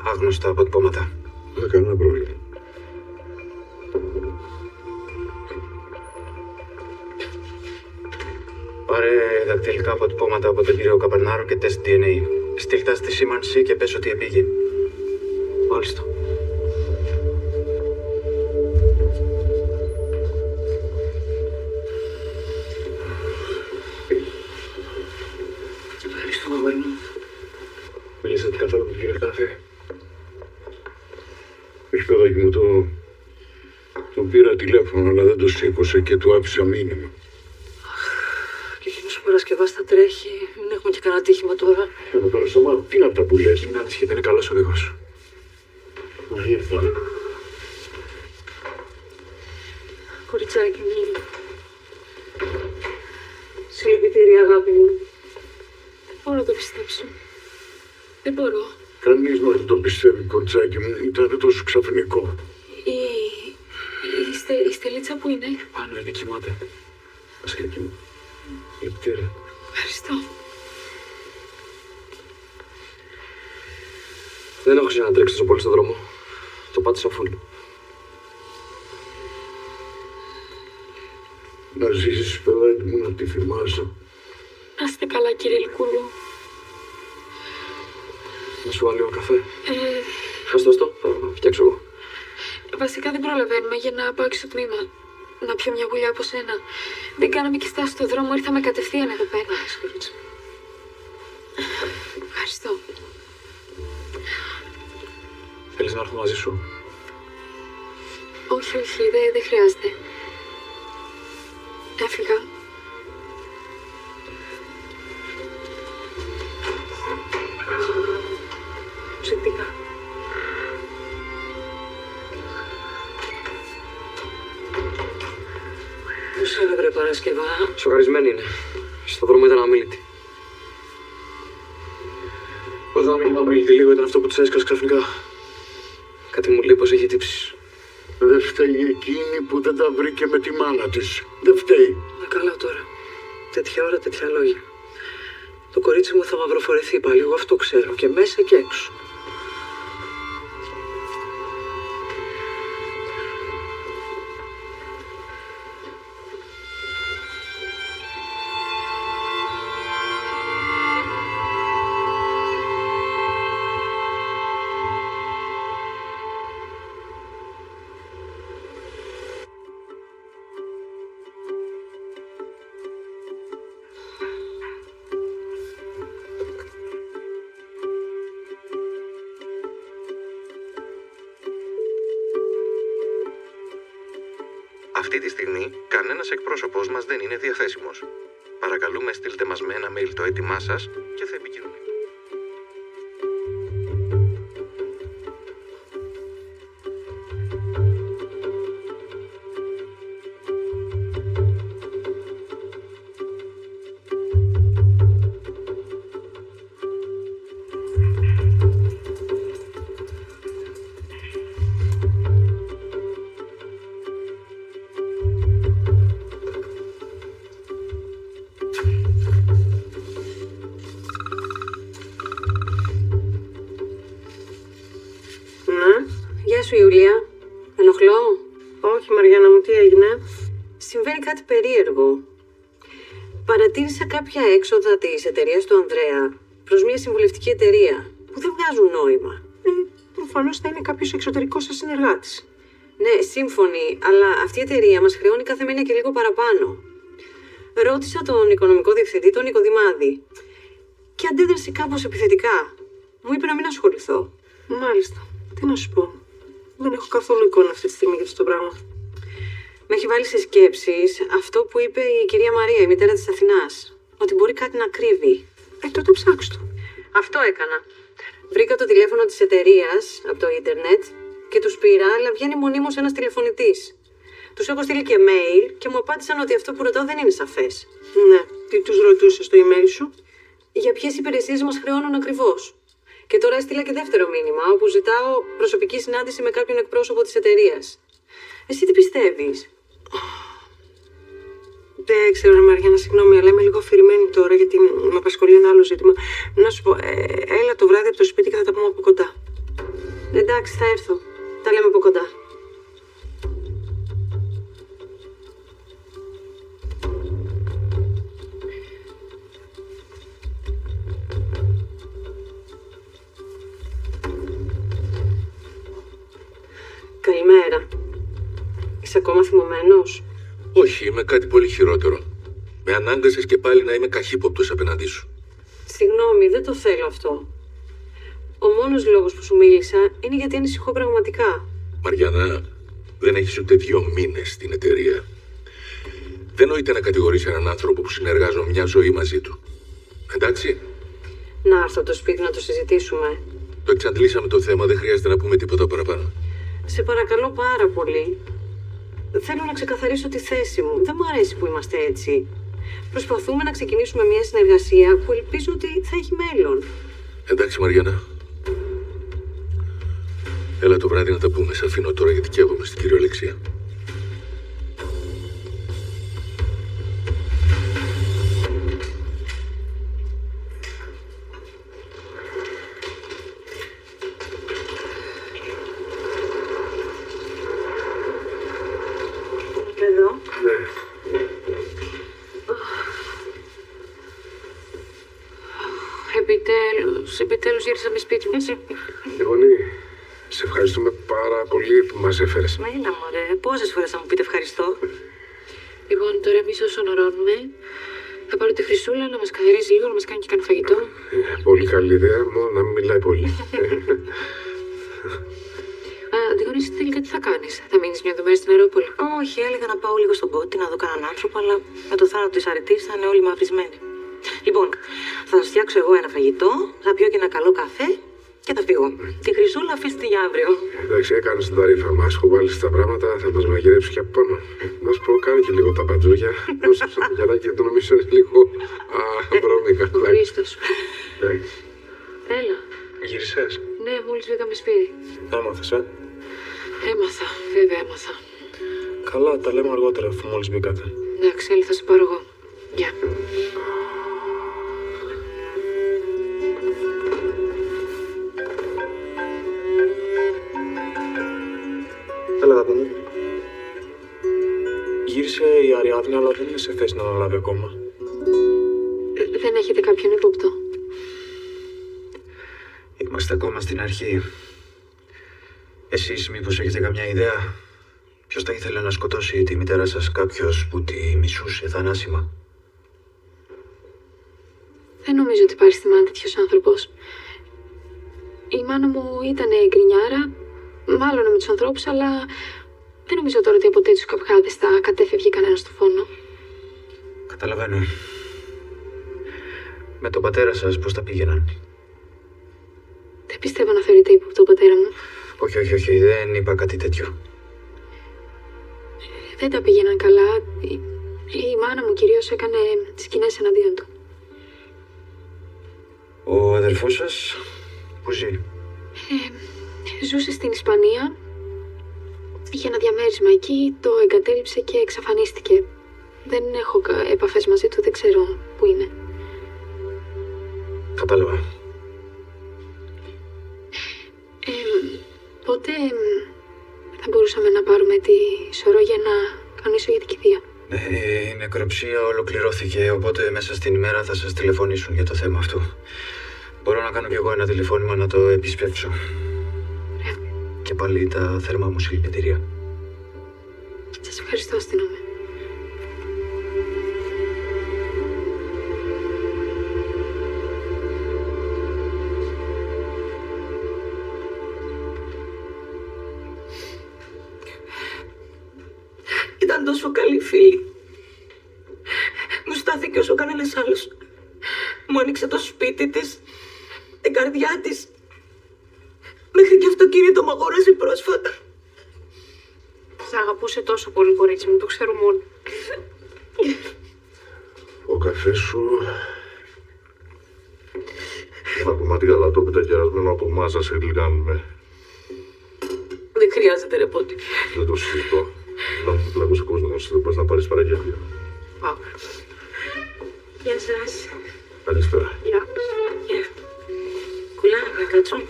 άγνωστα αποτυπώματα. Δεν κανένα πρόβλημα. Πάρε δακτυλικά αποτυπώματα από τον κύριο Καπερνάρο και τεστ DNA. Στείλ' στη σήμανση και πες ότι επήγε. Μάλιστα. Ευχαριστούμε, αγόρι μου. Μιλήσατε καθόλου με τον κύριο Καφέ? Όχι, παιδάκι μου, τον πήρα τηλέφωνο, αλλά δεν το σήκωσε και του άφησα μήνυμα. Και εκείνος ο Παρασκευάς θα τρέχει. Μην έχουμε και κανένα τύχημα τώρα. Εδώ πέρα στο μάτι, τι είναι αυτά που λες? Μην ανησυχείτε, είναι καλός οδηγός. Να ήρθα. Κοριτσάκι μου. Συλληπιτήρια, αγάπη μου. Δεν μπορώ να το πιστέψω. Δεν μπορώ. Κανείς δεν το πιστεύει, κοριτσάκι μου. Ήταν τόσο ξαφνικό. Η Στελίτσα που είναι? Πάνω είναι, κοιμάται. Ας και μου. Λεπτήρια. Ευχαριστώ. Δεν έχω ξανατρέξει τόσο πολύ στον δρόμο. Το πάτησα φουλ. Να ζήσεις, παιδάκι μου, να τη θυμάσαι. Να είστε καλά, κύριε Λικούλου. Να σου βάλω λίγο καφέ. Χαστό, θα φτιάξω εγώ. Βασικά δεν προλαβαίνουμε για να πάω στο τμήμα. Να πιω μια γουλιά από σένα. Δεν κάναμε και στάση στο δρόμο, ήρθαμε κατευθείαν εδώ πέρα. Ευχαριστώ. Θέλεις να έρθω μαζί σου? Όχι, δεν χρειάζεται. Έφυγα. Ψητικά. Πώς είναι, βρε Παρασκευά? Σοκαρισμένη είναι. Στο δρόμο ήταν αμίλητη. Πώς να μην αμίλητη λίγο ήταν αυτό που της έσκασε ξαφνικά. Κάτι μου λέει πως έχει τύψει. Δεν φταίει εκείνη που δεν τα βρήκε με τη μάνα της. Δεν φταίει. Καλά τώρα. Τέτοια ώρα, τέτοια λόγια. Το κορίτσι μου θα μαυροφορεθεί πάλι, εγώ αυτό ξέρω. Και μέσα και έξω. Αυτή τη στιγμή, κανένας εκπρόσωπός μας δεν είναι διαθέσιμος. Παρακαλούμε στείλτε μας με ένα mail το έτοιμά σας και θα επικοινωνήσουμε. Μαριάννα μου, τι έγινε? Συμβαίνει κάτι περίεργο. Παρατήρησα κάποια έξοδα της εταιρείας του Ανδρέα προς μια συμβουλευτική εταιρεία που δεν βγάζουν νόημα. Προφανώς θα είναι κάποιος εξωτερικός σας συνεργάτης. Ναι, σύμφωνοι, αλλά αυτή η εταιρεία μας χρεώνει κάθε μήνα και λίγο παραπάνω. Ρώτησα τον οικονομικό διευθυντή, τον Νικοδημάδη, και αντέδρασε κάπως επιθετικά. Μου είπε να μην ασχοληθώ. Μάλιστα. Τι να σου πω. Δεν έχω καθόλου εικόνα αυτή τη στιγμή για αυτό το πράγμα. Με έχει βάλει σε σκέψεις αυτό που είπε η κυρία Μαρία, η μητέρα της Αθηνάς. Ότι μπορεί κάτι να κρύβει. Τότε ψάξω το. Αυτό έκανα. Βρήκα το τηλέφωνο της εταιρείας από το ίντερνετ και τους πήρα, αλλά βγαίνει μονίμως ένας τηλεφωνητής. Τους έχω στείλει και mail και μου απάντησαν ότι αυτό που ρωτάω δεν είναι σαφές. Ναι. Τι τους ρωτούσες στο email σου? Για ποιες υπηρεσίες μας χρεώνουν ακριβώς. Και τώρα έστειλα και δεύτερο μήνυμα, όπου ζητάω προσωπική συνάντηση με κάποιον εκπρόσωπο της εταιρείας. Εσύ τι πιστεύεις? Δεν ξέρω, Μαριάννα, συγγνώμη, αλλά είμαι λίγο αφηρημένη τώρα γιατί με απασχολεί ένα άλλο ζήτημα. Να σου πω, έλα το βράδυ από το σπίτι και θα τα πούμε από κοντά. Εντάξει, θα έρθω. Τα λέμε από κοντά. Καλημέρα. Είσαι ακόμα θυμωμένος? Όχι, είμαι κάτι πολύ χειρότερο. Με ανάγκασες και πάλι να είμαι καχύποπτος απέναντί σου. Συγγνώμη, δεν το θέλω αυτό. Ο μόνος λόγος που σου μίλησα είναι γιατί ανησυχώ πραγματικά. Μαριάννα, δεν έχεις ούτε 2 μήνες στην εταιρεία. Δεν νοείται να κατηγορείς έναν άνθρωπο που συνεργάζομαι μια ζωή μαζί του. Εντάξει? Να έρθω από το σπίτι να το συζητήσουμε. Το εξαντλήσαμε το θέμα, δεν χρειάζεται να πούμε τίποτα παραπάνω. Σε παρακαλώ πάρα πολύ. Θέλω να ξεκαθαρίσω τη θέση μου. Δεν μου αρέσει που είμαστε έτσι. Προσπαθούμε να ξεκινήσουμε μια συνεργασία που ελπίζω ότι θα έχει μέλλον. Εντάξει, Μαριάννα. Έλα το βράδυ να τα πούμε. Σε αφήνω τώρα γιατί καίγομαι στην κυριολεξία. Εδώ. Ναι. Επιτέλους γύρισαμε σπίτι μας. Ιβωνή, σε ευχαριστούμε πάρα πολύ που μας έφερες. Μα έλα μωρέ, πόσες φορές θα μου πείτε ευχαριστώ. Λοιπόν, τώρα εμείς όσον ωρώνουμε, θα πάρω τη Χρυσούλα να μας καθαρίσει λίγο, να μας κάνει και κανένα φαγητό. Πολύ καλή ιδέα, μόνο να μην μιλάει πολύ. Αντιγόνη, τελικά τι θα κάνεις? Θα μείνεις μια εβδομάδα στην Αερόπολη? Όχι, έλεγα να πάω λίγο στον Κώτη να δω κανέναν άνθρωπο, αλλά με το θάνατο της αρετής θα είναι όλοι μαυρισμένοι. Λοιπόν, θα σας φτιάξω εγώ ένα φαγητό, θα πιω και ένα καλό καφέ και θα φύγω. Τη Χρυσούλα αφήστε για αύριο. Εντάξει, έκανες την ταρήφα μας, χοβάλεις τα πράγματα, θα μας μαγειρέψει και από πάνω. Να σου πω, κάνει και λίγο τα μπατζούρια. Δώσε στο γυαλάκι και το νομίζω είναι λίγο βρώμικα. Χρήστος. Έλα. Γύρισες? Ναι, μόλις βγήκαμε σπίτι. Έμαθες, Έμαθα, βέβαια έμαθα. Καλά, τα λέμε αργότερα αφού μόλις μπήκατε. Εντάξει, έλα, θα σε πάρω εγώ. Γεια. Έλα, αγάπη μου. Γύρισε η Αριάδνη, αλλά δεν είναι σε θέση να αναλάβει ακόμα. Δεν έχετε κάποιον ύποπτο? Είμαστε ακόμα στην αρχή. Εσείς μήπως έχετε καμιά ιδέα? Ποιος θα ήθελε να σκοτώσει τη μητέρα σας, κάποιος που τη μισούσε θανάσιμα? Δεν νομίζω ότι υπάρχει στη μάνα τέτοιος άνθρωπος. Η μάνα μου ήταν γκρινιάρα, μάλλον με τους ανθρώπους, αλλά δεν νομίζω τώρα ότι από τέτοιους καπχάδες θα κατέφευγε κανένα στο φόνο. Καταλαβαίνω. Με τον πατέρα σας πώς τα πήγαιναν? Δεν πιστεύω να θεωρείται ύποπτο τον πατέρα μου. Όχι, δεν είπα κάτι τέτοιο. Δεν τα πήγαιναν καλά. Η μάνα μου κυρίως έκανε σκηνές εναντίον του. Ο αδερφός σας που ζει? Ζούσε στην Ισπανία. Είχε ένα διαμέρισμα εκεί, το εγκατέλειψε και εξαφανίστηκε. Δεν έχω επαφές μαζί του, δεν ξέρω πού είναι. Κατάλαβα. Ποτέ θα μπορούσαμε να πάρουμε τη σωρό για να κανονίσω για την κηδεία. Η νεκροψία ολοκληρώθηκε, οπότε μέσα στην ημέρα θα σας τηλεφωνήσουν για το θέμα αυτό. Μπορώ να κάνω κι εγώ ένα τηλεφώνημα να το επισπεύσω. Και πάλι τα θερμά μου συλληπιτήρια. Σας ευχαριστώ, αστυνόμε. Ήταν τόσο καλή φίλη. Μου στάθηκε όσο κανένας άλλος. Μου άνοιξε το σπίτι της, την καρδιά της. Μέχρι και αυτοκίνητο μου αγόρασε πρόσφατα. Σ' αγαπούσε τόσο πολύ, κορίτσι μου, το ξέρουμε όλοι. Ο καφές σου... Ένα κομμάτι γαλατόπιτα κερασμένο από μάζα σε γλυκάνουμε. Δεν χρειάζεται ρε πότη. Δεν το συζητώ. Να μου πλακούσε κόσμος, δεν πας να πάρεις παραγγελία. Πάω. Γεια σας. Καλησπέρα. Γεια. Κουλά, να κάτσω.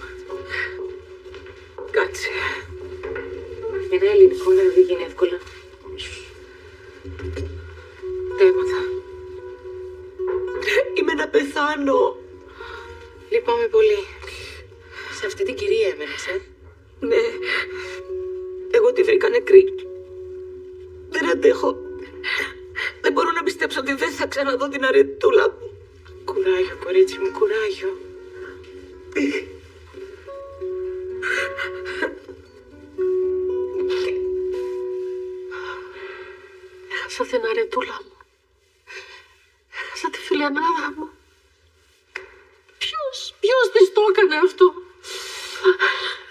Κάτσε. Ένα ελληνικό να δεν γίνει εύκολα. Το έμαθα. Είμαι να πεθάνω. Λυπάμαι πολύ. Σε αυτή την κυρία έμενες, Ναι. Εγώ τη βρήκα νεκρή. Δεν αντέχω. Δεν μπορώ να πιστέψω ότι δεν θα ξαναδώ την αρετούλα μου. Κουράγιο, κορίτσι μου, κουράγιο. Έχασα την αρετούλα μου. Έχασα τη φιλενάδα μου. Ποιος της το έκανε αυτό?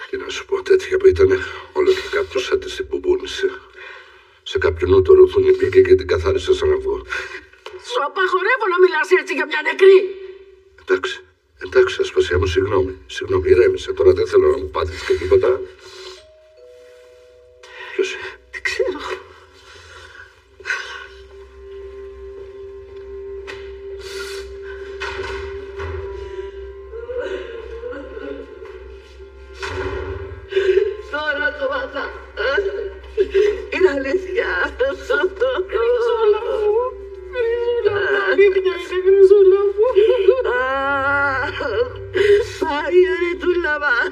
Τι να σου πω, τέτοια που ήταν όλο και κάποιος σαν της την μπουμπούνισε. Σε κάποιον ούτω ρουθούνι πήγε και την καθάρισε σαν αυγό. Σου απαγορεύω να μιλάς έτσι για μια νεκρή. Εντάξει, Ασπασία μου, συγγνώμη, ηρέμησε. Τώρα δεν θέλω να μου πάθεις και τίποτα. Ποιος είναι? Δεν ξέρω. Τώρα το μάθα. Είναι αλήθεια. Γρυζούλα μου. Αλήθεια είναι, γρυζούλα μου. Πάει η αρετούλα μας.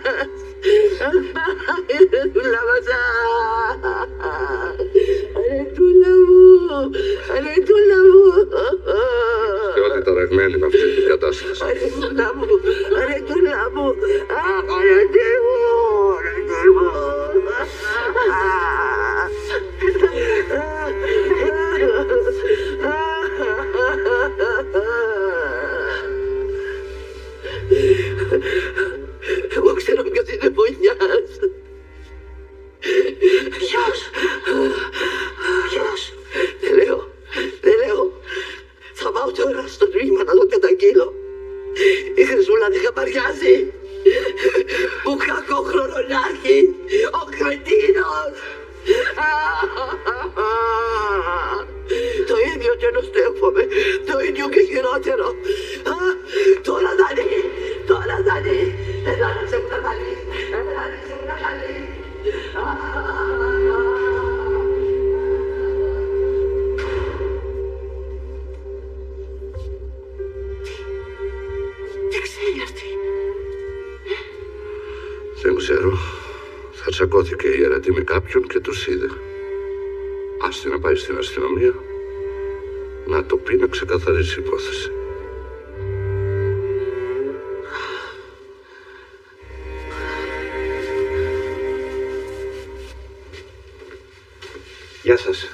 Πάει η αρετούλα μας. Αρετούλα μου. Αρετούλα μου. Και όλα ταραγμένη με αυτή την κατάσταση. Αρετούλα μου. Αρετούλα μου. Αρετή μου. Αρετή μου. Εγώ ξέρω ποιος είναι Μονιάς. Ποιος? Δεν λέω. Θα πάω τώρα στο τμήμα να το καταγγείλω. Η Χρυσούλα δεν χαπαριάζει. Που κακό χρονολάκι. Ο κρετίνος. Το ίδιο και νοστεύομαι. Το ίδιο και χειρότερο. Τώρα Δανή. Έλα να σε βγάλει. Δεν ξέρει αυτή. Δεν ξέρω. Θα τσακώθηκε η Ιερατή με κάποιον και τους είδε. Άστη να πάει στην αστυνομία να το πει να ξεκαθαρίσει η υπόθεση. Γεια σας.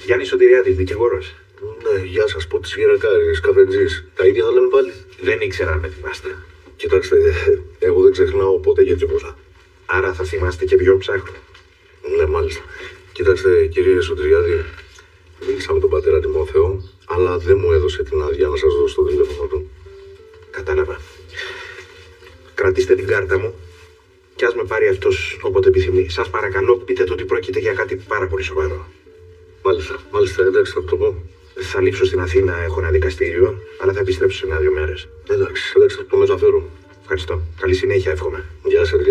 Γιάννη Σωτηριάδης, δικηγόρος. Ναι, γεια σας, Πότης Γερακάρης, καφετζής. Τα ίδια θα λέμε πάλι. Δεν ήξερα αν με θυμάστε. Κοιτάξτε, εγώ δεν ξεχνάω ποτέ και τίποτα. Άρα θα θυμάστε και ποιο ψάχνω. Ναι, μάλιστα. Κοιτάξτε, κύριε Σωτηριάδη, μίλησα με τον πατέρα Τιμόθεο, αλλά δεν μου έδωσε την άδεια να σας δώσω το τηλέφωνο του. Κατάλαβα. Κρατήστε την κάρτα μου και ας με πάρει αυτός όποτε επιθυμεί. Σας παρακαλώ, πείτε του ότι πρόκειται για κάτι πάρα πολύ σοβαρό. Μάλιστα, εντάξει, θα το πω. Θα λείψω στην Αθήνα, έχω ένα δικαστήριο, αλλά θα επιστρέψω σε 1-2 μέρες. Εντάξει, θα το μεταφέρω. Ευχαριστώ. Καλή συνέχεια, εύχομαι. Γεια σας.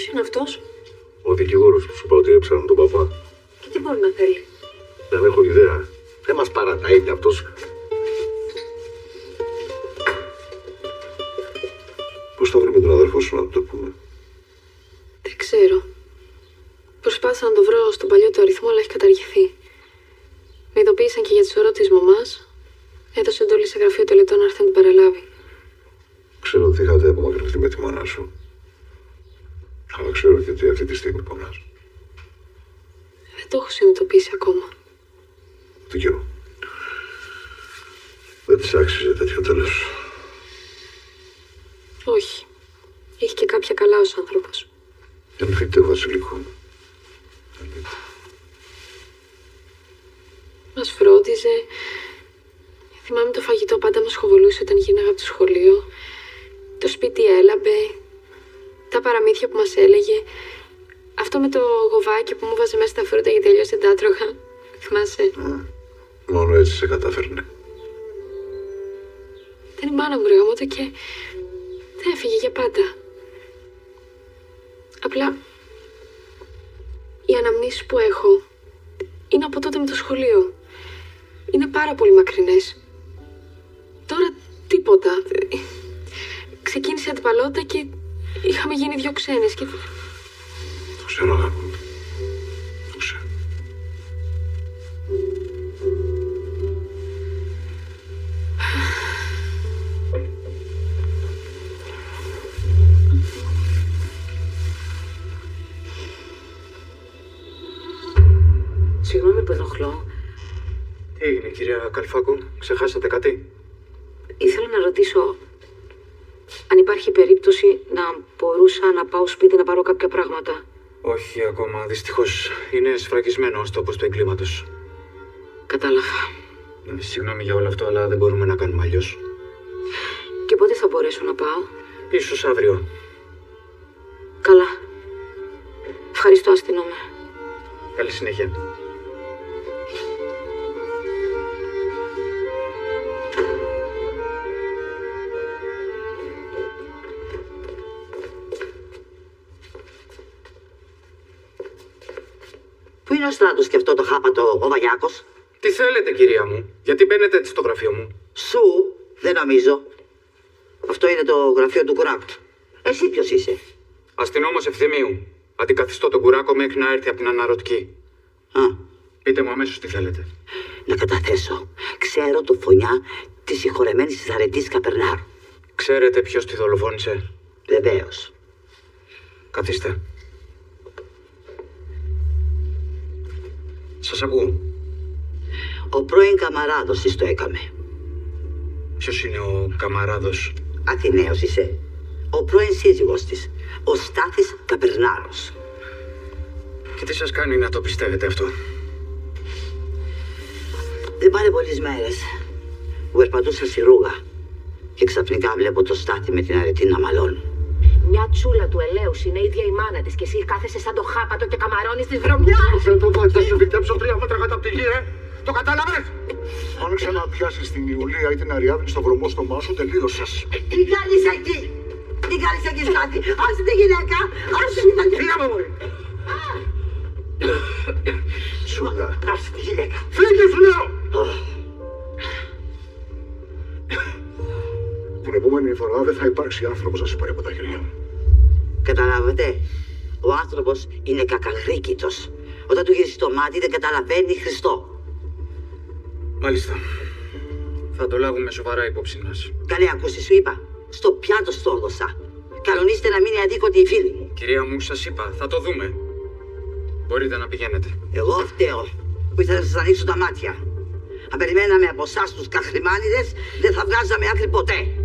Ποιος είναι αυτός? Ο δικηγόρος που σου είπα ότι έψαναν τον παπά. Και τι μπορεί να θέλει? Δεν έχω ιδέα. Δεν μας παρατάει κι αυτός. Πώς θα βρει με τον αδερφό σου να το πούμε? Δεν ξέρω. Προσπάθησα να το βρω στον παλιό του αριθμό, αλλά έχει καταργηθεί. Με ειδοποίησαν και για τη σωρό της μαμάς. Έδωσε εντολή σε γραφείο τελετών να έρθει να την παραλάβει. Ξέρω ότι είχατε απομακρυνθεί με τη μάνα σου. Αλλά ξέρω και ότι αυτή τη στιγμή πονάς. Δεν το έχω συνειδητοποιήσει ακόμα. Τι καιρό. Δεν της άξιζε τέτοιο τέλος. Όχι. Είχε και κάποια καλά ως άνθρωπος. Εννοείται, Βασιλικό. Μας φρόντιζε. Θυμάμαι το φαγητό πάντα μας χοβολούσε όταν γίναγα από το σχολείο. Το σπίτι έλαμπε. Τα παραμύθια που μας έλεγε. Αυτό με το γοβάκι που μου βάζε μέσα στα φρούτα γιατί αλλιώς δεν τα έτρωγα. Θυμάσαι? Μόνο έτσι σε κατάφερνε. Ήταν η μάνα μου ρε γαμώτο και δεν έφυγε για πάντα. Απλά οι αναμνήσεις που έχω είναι από τότε με το σχολείο. Είναι πάρα πολύ μακρινές. Τώρα τίποτα. Ξεκίνησε η αντιπαλότητα και είχαμε γίνει 2 ξένες και... Το ξέρω, αγάπη μου. Το ξέρω. Συγγνώμη που ενοχλώ. Τι έγινε, κυρία Καλφάκου, ξεχάσατε κάτι? Ήθελα να ρωτήσω αν υπάρχει περίπτωση να μπορούσα να πάω σπίτι να πάρω κάποια πράγματα. Όχι ακόμα, δυστυχώς. Είναι σφραγισμένο ο τόπος του εγκλήματος. Κατάλαβα. Συγγνώμη για όλο αυτό, αλλά δεν μπορούμε να κάνουμε αλλιώς. Και πότε θα μπορέσω να πάω? Ίσως αύριο. Καλά. Ευχαριστώ, αστυνόμε. Καλή συνέχεια. Πού είναι ο Στράτος και αυτό το χάπατο ο Βαγιάκος? Τι θέλετε, κυρία μου? Γιατί μπαίνετε έτσι στο γραφείο μου? Σου, δεν νομίζω. Αυτό είναι το γραφείο του Κουράκου. Εσύ ποιος είσαι? Αστυνόμος Ευθυμίου. Αντικαθιστώ τον Κουράκο μέχρι να έρθει από την αναρωτική. Πείτε μου αμέσως τι θέλετε. Να καταθέσω. Ξέρω το φωνιά της συγχωρεμένης της αρετής Καπερνάρου. Ξέρετε ποιος τη δολοφόνησε? Βεβαίως. Καθίστε. Σας ακούω. Ο πρώην Καμαράδος της το έκαμε. Ποιος είναι ο Καμαράδος? Αθηναίος είσαι. Ο πρώην σύζυγος της. Ο Στάθης Καπερνάρος. Και τι σας κάνει να το πιστεύετε αυτό? Δεν πάνε πολλές μέρες που περπατούσα στη Ρούγα και ξαφνικά βλέπω το Στάθη με την αρετή να μαλώνει. Μια τσούλα του ελέους είναι ίδια η μάνα της και εσύ κάθεσαι σαν το χάπατο και καμαρώνεις της βρωμιάς. Θα σου φυτέψω 3 μέτρα κατά από τη γη, Το κατάλαβες? Αν ξαναπιάσεις την Ιουλία ή την Αριάδνη στο βρωμό στο μάσο, τελείωσες. Τι κάνεις εκεί? Τι κάνεις εκεί, Στάθη? Άσε τη γυναίκα! Άσε τη γυναίκα! Φύγαμε, μωρή! Τσούλα, άσε τη γυναίκα! Φύγε, σου λέω! Την επόμενη φορά δεν θα υπάρξει άνθρωπος να σε πάρει από τα χέρια μου. Καταλάβετε, ο άνθρωπος είναι κακαγρίκητος. Όταν του γυρίσει το μάτι δεν καταλαβαίνει Χριστό. Μάλιστα. Θα το λάβουμε σοβαρά υπόψη μας. Καλέ, ακούσεις, σου είπα. Στο πιάτο στο έδωσα. Κανονίστε να μείνει αδίκοτη η φίλη μου. Κυρία μου, σας είπα, θα το δούμε. Μπορείτε να πηγαίνετε. Εγώ φταίω που ήθελα να σας ανοίξω τα μάτια. Αν περιμέναμε από εσάς τους καχρημάνιδες, δεν θα βγάζαμε άκρη ποτέ.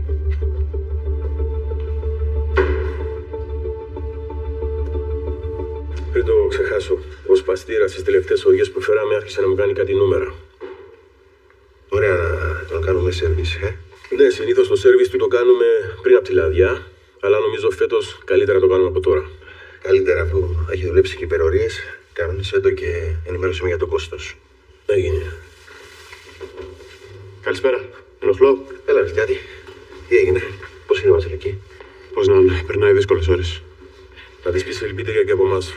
Πριν το ξεχάσω, ο σπαστήρας στις τελευταίες οδηγίες που φέραμε άρχισε να μου κάνει κάτι νούμερα. Ωραία να τον κάνουμε σερβις, Ναι, συνήθως το σερβις του το κάνουμε πριν από τη λαδιά, αλλά νομίζω φέτος καλύτερα να το κάνουμε από τώρα. Καλύτερα, αφού έχει δουλέψει και υπερορίες, κανόνισέ το και ενημέρωσε με για το κόστος. Έγινε. Καλησπέρα. Ενοχλώ. Έλα, Χριστιάτη. Τι έγινε, πώς είναι η Βασιλική? Πώς να είναι, περνάει δύσκολες ώρες. Να της πεις ελπίτρια και από εμάς.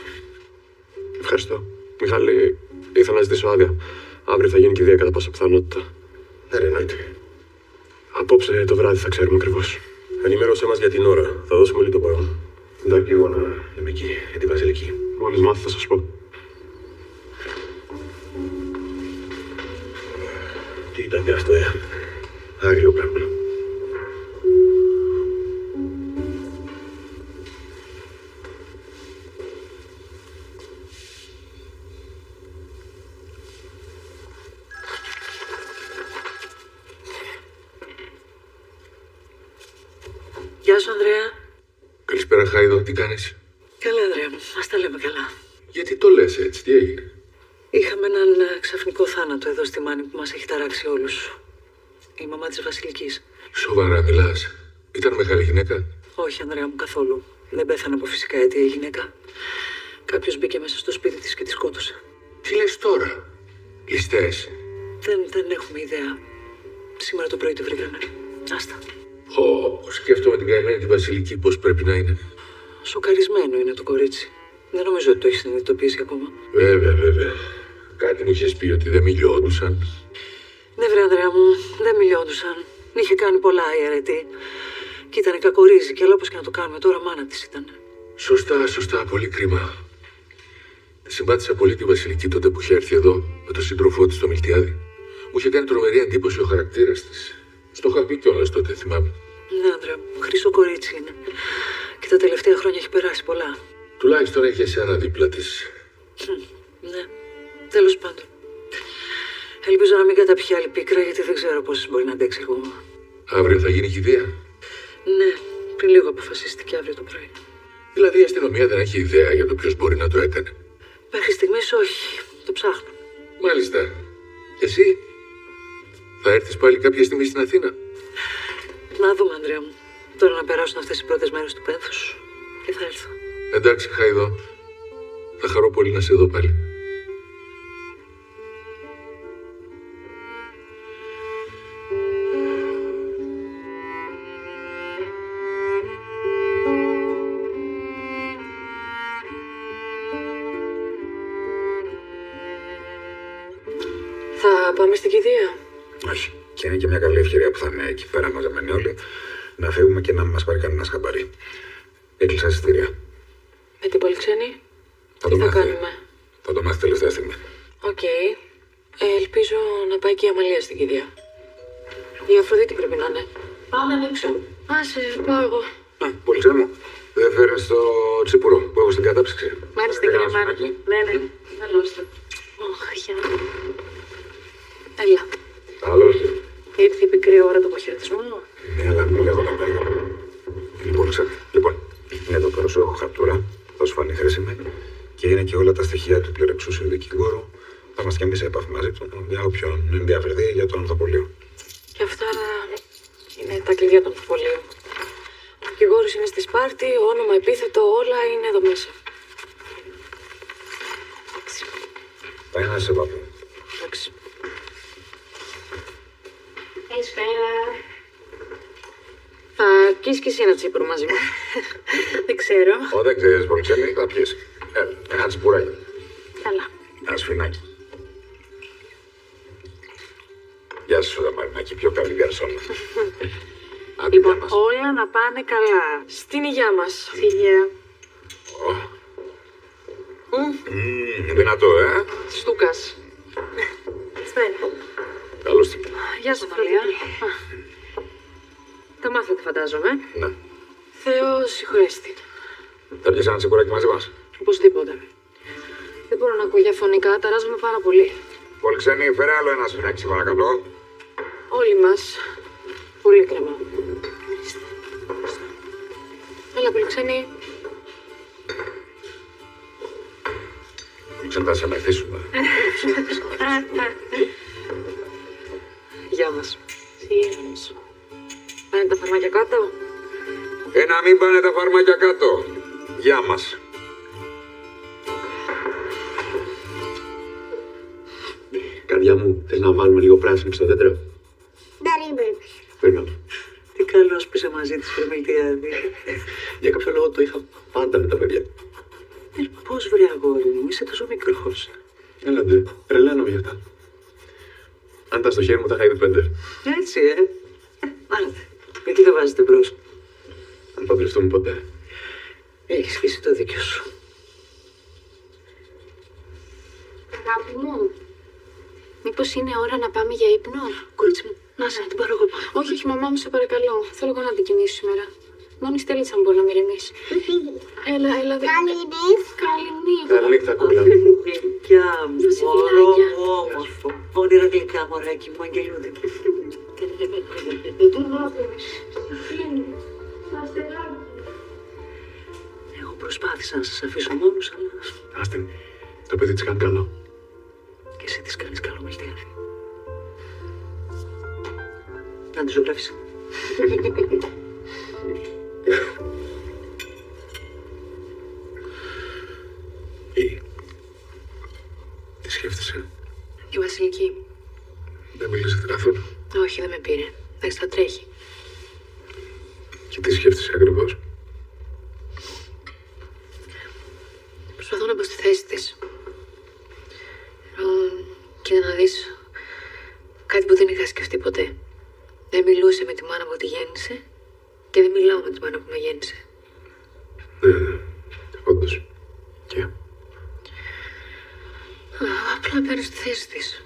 Ευχαριστώ. Μιχάλη, ήθελα να ζητήσω άδεια. Αύριο θα γίνει και η Δία κατά πάσα πιθανότητα. Ναι, ρε, εννοείται. Απόψε το βράδυ θα ξέρουμε ακριβώς. Ενημέρωσέ μας για την ώρα. Θα δώσουμε όλοι το παρόν. Εντάξει, και εγώ να είμαι εκεί για τη Βασιλική. Μόλις μάθω θα σας πω. Τι ήταν και αυτό, Άγριο πράγμα. Γεια σου, Ανδρέα. Καλησπέρα, Χάιδο, τι κάνεις? Καλά, Ανδρέα μου. Ας τα λέμε καλά. Γιατί το λες έτσι, τι έγινε? Είχαμε έναν ξαφνικό θάνατο εδώ στη Μάνη που μας έχει ταράξει όλους. Η μαμά της Βασιλικής. Σοβαρά μιλάς? Ήταν μεγάλη γυναίκα? Όχι, Ανδρέα μου, καθόλου. Δεν πέθανε από φυσικά αίτια η γυναίκα. Κάποιος μπήκε μέσα στο σπίτι της και τη σκότωσε. Τι λες τώρα? Ληστές? Δεν έχουμε ιδέα. Σήμερα το πρωί τη βρήκανε. Άστα. Σκέφτομαι την καημένη τη Βασιλική πώς πρέπει να είναι. Σοκαρισμένο είναι το κορίτσι. Δεν νομίζω ότι το έχει συνειδητοποιήσει ακόμα. Βέβαια. Κάτι μου είχες πει ότι δεν μιλιόντουσαν. Ναι, βρε Ανδρέα μου, δεν μιλιόντουσαν. Είχε κάνει πολλά η αρετή. Και ήταν κακορίζικη, αλλά όπως και να το κάνουμε τώρα, μάνα της ήταν. Σωστά, πολύ κρίμα. Τη συμπάθησα πολύ τη Βασιλική τότε που είχε έρθει εδώ με τον σύντροφό της, το Μιλτιάδη. Μου είχε κάνει τρομερή εντύπωση ο χαρακτήρας της. Στο είχα πει κιόλας τότε, θυμάμαι. Ναι, Ανδρέα μου, χρυσό κορίτσι είναι. Και τα τελευταία χρόνια έχει περάσει πολλά. Τουλάχιστον έχει εσένα δίπλα της. Ναι, τέλος πάντων. Ελπίζω να μην καταπιεί άλλη πίκρα, γιατί δεν ξέρω πόσες μπορεί να αντέξει ακόμα. Αύριο θα γίνει κηδεία. Ναι, πριν λίγο αποφασίστηκε αύριο το πρωί. Δηλαδή η αστυνομία δεν έχει ιδέα για το ποιος μπορεί να το έκανε. Μέχρι στιγμής όχι. Το ψάχνω. Μάλιστα. Και εσύ? Θα έρθεις πάλι κάποια στιγμή στην Αθήνα? Να δούμε, Ανδρέα μου. Τώρα να περάσουν αυτές οι πρώτες μέρες του πένθους και θα έρθω. Εντάξει, Χάιδο. Θα χαρώ πολύ να σε δω πάλι. Θα πάμε στην κηδεία. Όχι. Και είναι και μια καλή ευκαιρία που θα είναι εκεί πέρα μαζεμένοι όλοι να φύγουμε και να μην μας πάρει κανένα χαμπάρι. Έκλεισα εισιτήρια. Με την Πολυξένη, Θα τι το θα μάθει. κάνουμε? Θα το μάθει τελευταία στιγμή. Οκ. Ελπίζω να πάει και η Αμαλία στην κηδεία. Η Αφροδίτη πρέπει να είναι. Πάω να ανοίξω. Άσε, πάω εγώ. Πολυξένη μου, δεν φέρνεις το τσίπουρο που έχω στην κατάψυξη? Μάλιστα, κύριε Μάρκη. Ναι. Καλώς το. Γεια. Έλα. Καλώς. Ήρθε η πικρή ώρα του αποχαιρετισμού. Ναι, αλλά μην λέγω τα πέρα. Λοιπόν, είναι εδώ πέρα σου έχω χαρτούρα, θα σου φανεί χρήσιμη και είναι και όλα τα στοιχεία του πληρεξούσιου δικηγόρου. Θα είμαστε και εμείς σε επαφή μαζί του για όποιον ενδιαφερθεί για το ανθοπολείο. Και αυτά είναι τα κλειδιά του αμφιβολίου. Ο δικηγόρος είναι στη Σπάρτη, όνομα, επίθετο, όλα είναι εδώ μέσα. Πάει να σε παππού. Εντάξει. Καλησπέρα. Θα πιεις και εσύ ένα τσίπουρο μαζί μου. Δεν ξέρω. Δεν ξέρεις, Πολυξένη, θα πιεις. Ένα τσιπουράκι. Καλά. Ένα σφινάκι. Γεια σου, Δαμαρινάκη, πιο καλή γκαρσόνα. Λοιπόν, όλα να πάνε καλά. Στην υγειά μας. Στη υγεία. Δυνατό, Στούκας. Καλώς την. Γεια σου, Αφροδίτη. Τα μάθατε, φαντάζομαι. Ναι. Θεό συγχωρέστη. Θα πιεις ένα τσιπουράκι μαζί μας? Οπωσδήποτε. Δεν μπορώ να ακούω για φωνικά, ταράζομαι πάρα πολύ. Πολυξένη, φέρε άλλο ένα σφινάκι, σε παρακαλώ. Όλοι μας. Πολύ κρεμά. Έλα, Πολυξένη. Πολυξένη, θα σε μεθύσουμε. Γεια μας. Πάνε τα φαρμάκια κάτω. Να μην πάνε τα φαρμάκια κάτω. Γεια μας. Καρδιά μου, θες να βάλουμε λίγο πράσινο στο δέντρο? Περίμενε. Περίμενε. Τι καλός που είσαι μαζί της, Μιλτιάδη. Για κάποιο λόγο εγώ το είχα πάντα με τα παιδιά. Πώς βρε αγόρι μου, είσαι τόσο μικρός. Έλατε, τρελαίνομαι γι' αυτά. Αν ήταν στο χέρι μου, θα είχα ήδη 5. Έτσι, μάλιστα. Γιατί το βάζετε μπρος. Αν παντρευτούμε ποτέ. Έχεις και εσύ το δίκιο σου. Αγάπη μου, μήπως είναι ώρα να πάμε για ύπνο? Κορίτσι μου, να σε την πάρω εγώ. Όχι, όχι, μαμά μου, σε παρακαλώ. Θέλω εγώ να την κινήσω σήμερα. Μόνο η Στέλλιτσα μου μπορεί να με ηρεμήσει. Έλα, έλα. Καληνύχτα. Καληνύχτα, κούλα. Γλυκιά μου, μωρό μου, όμορφο. Όνειρα γλυκά, μωράκι μου, αγγελούδι. Εγώ προσπάθησα να σας αφήσω μόνος, αλλά... Άστε, το παιδί της κάνει καλό. Και εσύ της κάνεις καλό, Μιλτιάδη. Να τη ζωγράφεις. Τι σκέφτεσαι? Η Βασιλική. Δεν μίλησατε καθόλου? Όχι, δεν με πήρε. Εντάξει, θα τρέχει. Και τι σκέφτεσαι ακριβώς? Προσπαθώ να μπω στη θέση της. Κοίτα να δεις κάτι που δεν είχα σκεφτεί ποτέ. Δεν μιλούσε με τη μάνα που τη γέννησε και δεν μιλάω με τη μάνα που με γέννησε. Ναι, όντως. Και? Απλά παίρνω στη θέση της.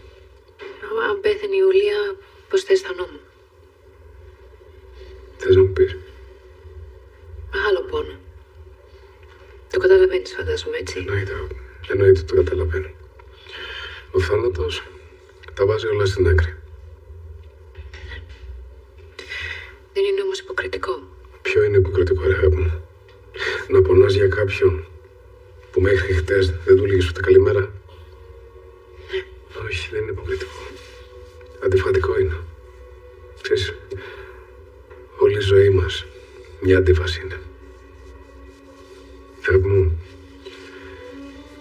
Αν πέθανε η Ιουλία, πώς θα αισθανόμουν. Θες να μου πεις? Μεγάλο πόνο. Το καταλαβαίνεις, φαντάζομαι, έτσι. Εννοείται το καταλαβαίνω. Ο θάνατος τα βάζει όλα στην άκρη. Δεν είναι όμως υποκριτικό. Ποιο είναι υποκριτικό, ρε αγάπη μου? Να πονάς για κάποιον που μέχρι χτες δεν του λέγεις ούτε καλημέρα? Όχι, δεν είναι υποκριτικό. Αντιφατικό είναι. Ξέρεις, όλη η ζωή μας μια αντίφαση είναι. Αγάπη μου,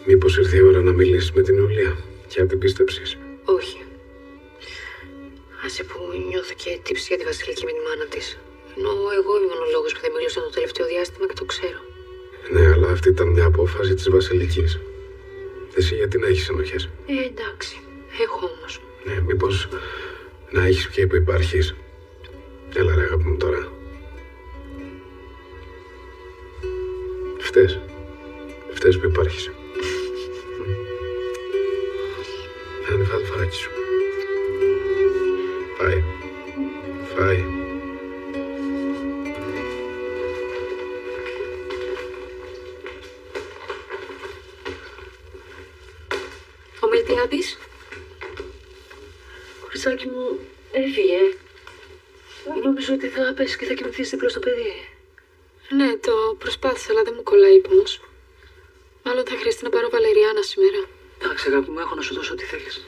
μήπως ήρθε η ώρα να μιλήσεις με την Ιουλία και αν την πίστεψες? Όχι. Άσε που νιώθω και τύψη για τη Βασιλική με τη μάνα της. Ενώ εγώ ήμουν ο λόγος που δεν μίλησα το τελευταίο διάστημα και το ξέρω. Ναι, αλλά αυτή ήταν μια απόφαση της Βασιλικής. Εσύ γιατί να έχεις ενοχές? Εντάξει. Έχω όμως. Ναι, μήπως να έχεις και που υπάρχεις. Έλα ρε αγάπη μου τώρα. Φταίς που υπάρχεις. Άντε φάτε φαράκι σου. Φάει. Ο Μιλτιάδης. Κοριτσάκι μου, έφυγε. Νόμιζα ότι θα πέσει και θα κοιμηθείς δίπλα στο παιδί. Ναι, το προσπάθησα, αλλά δεν μου κολλάει ύπνος. Μάλλον θα χρειαστεί να πάρω βαλεριάνα σήμερα. Εντάξει, αγάπη μου, έχω να σου δώσω ό,τι θέλεις.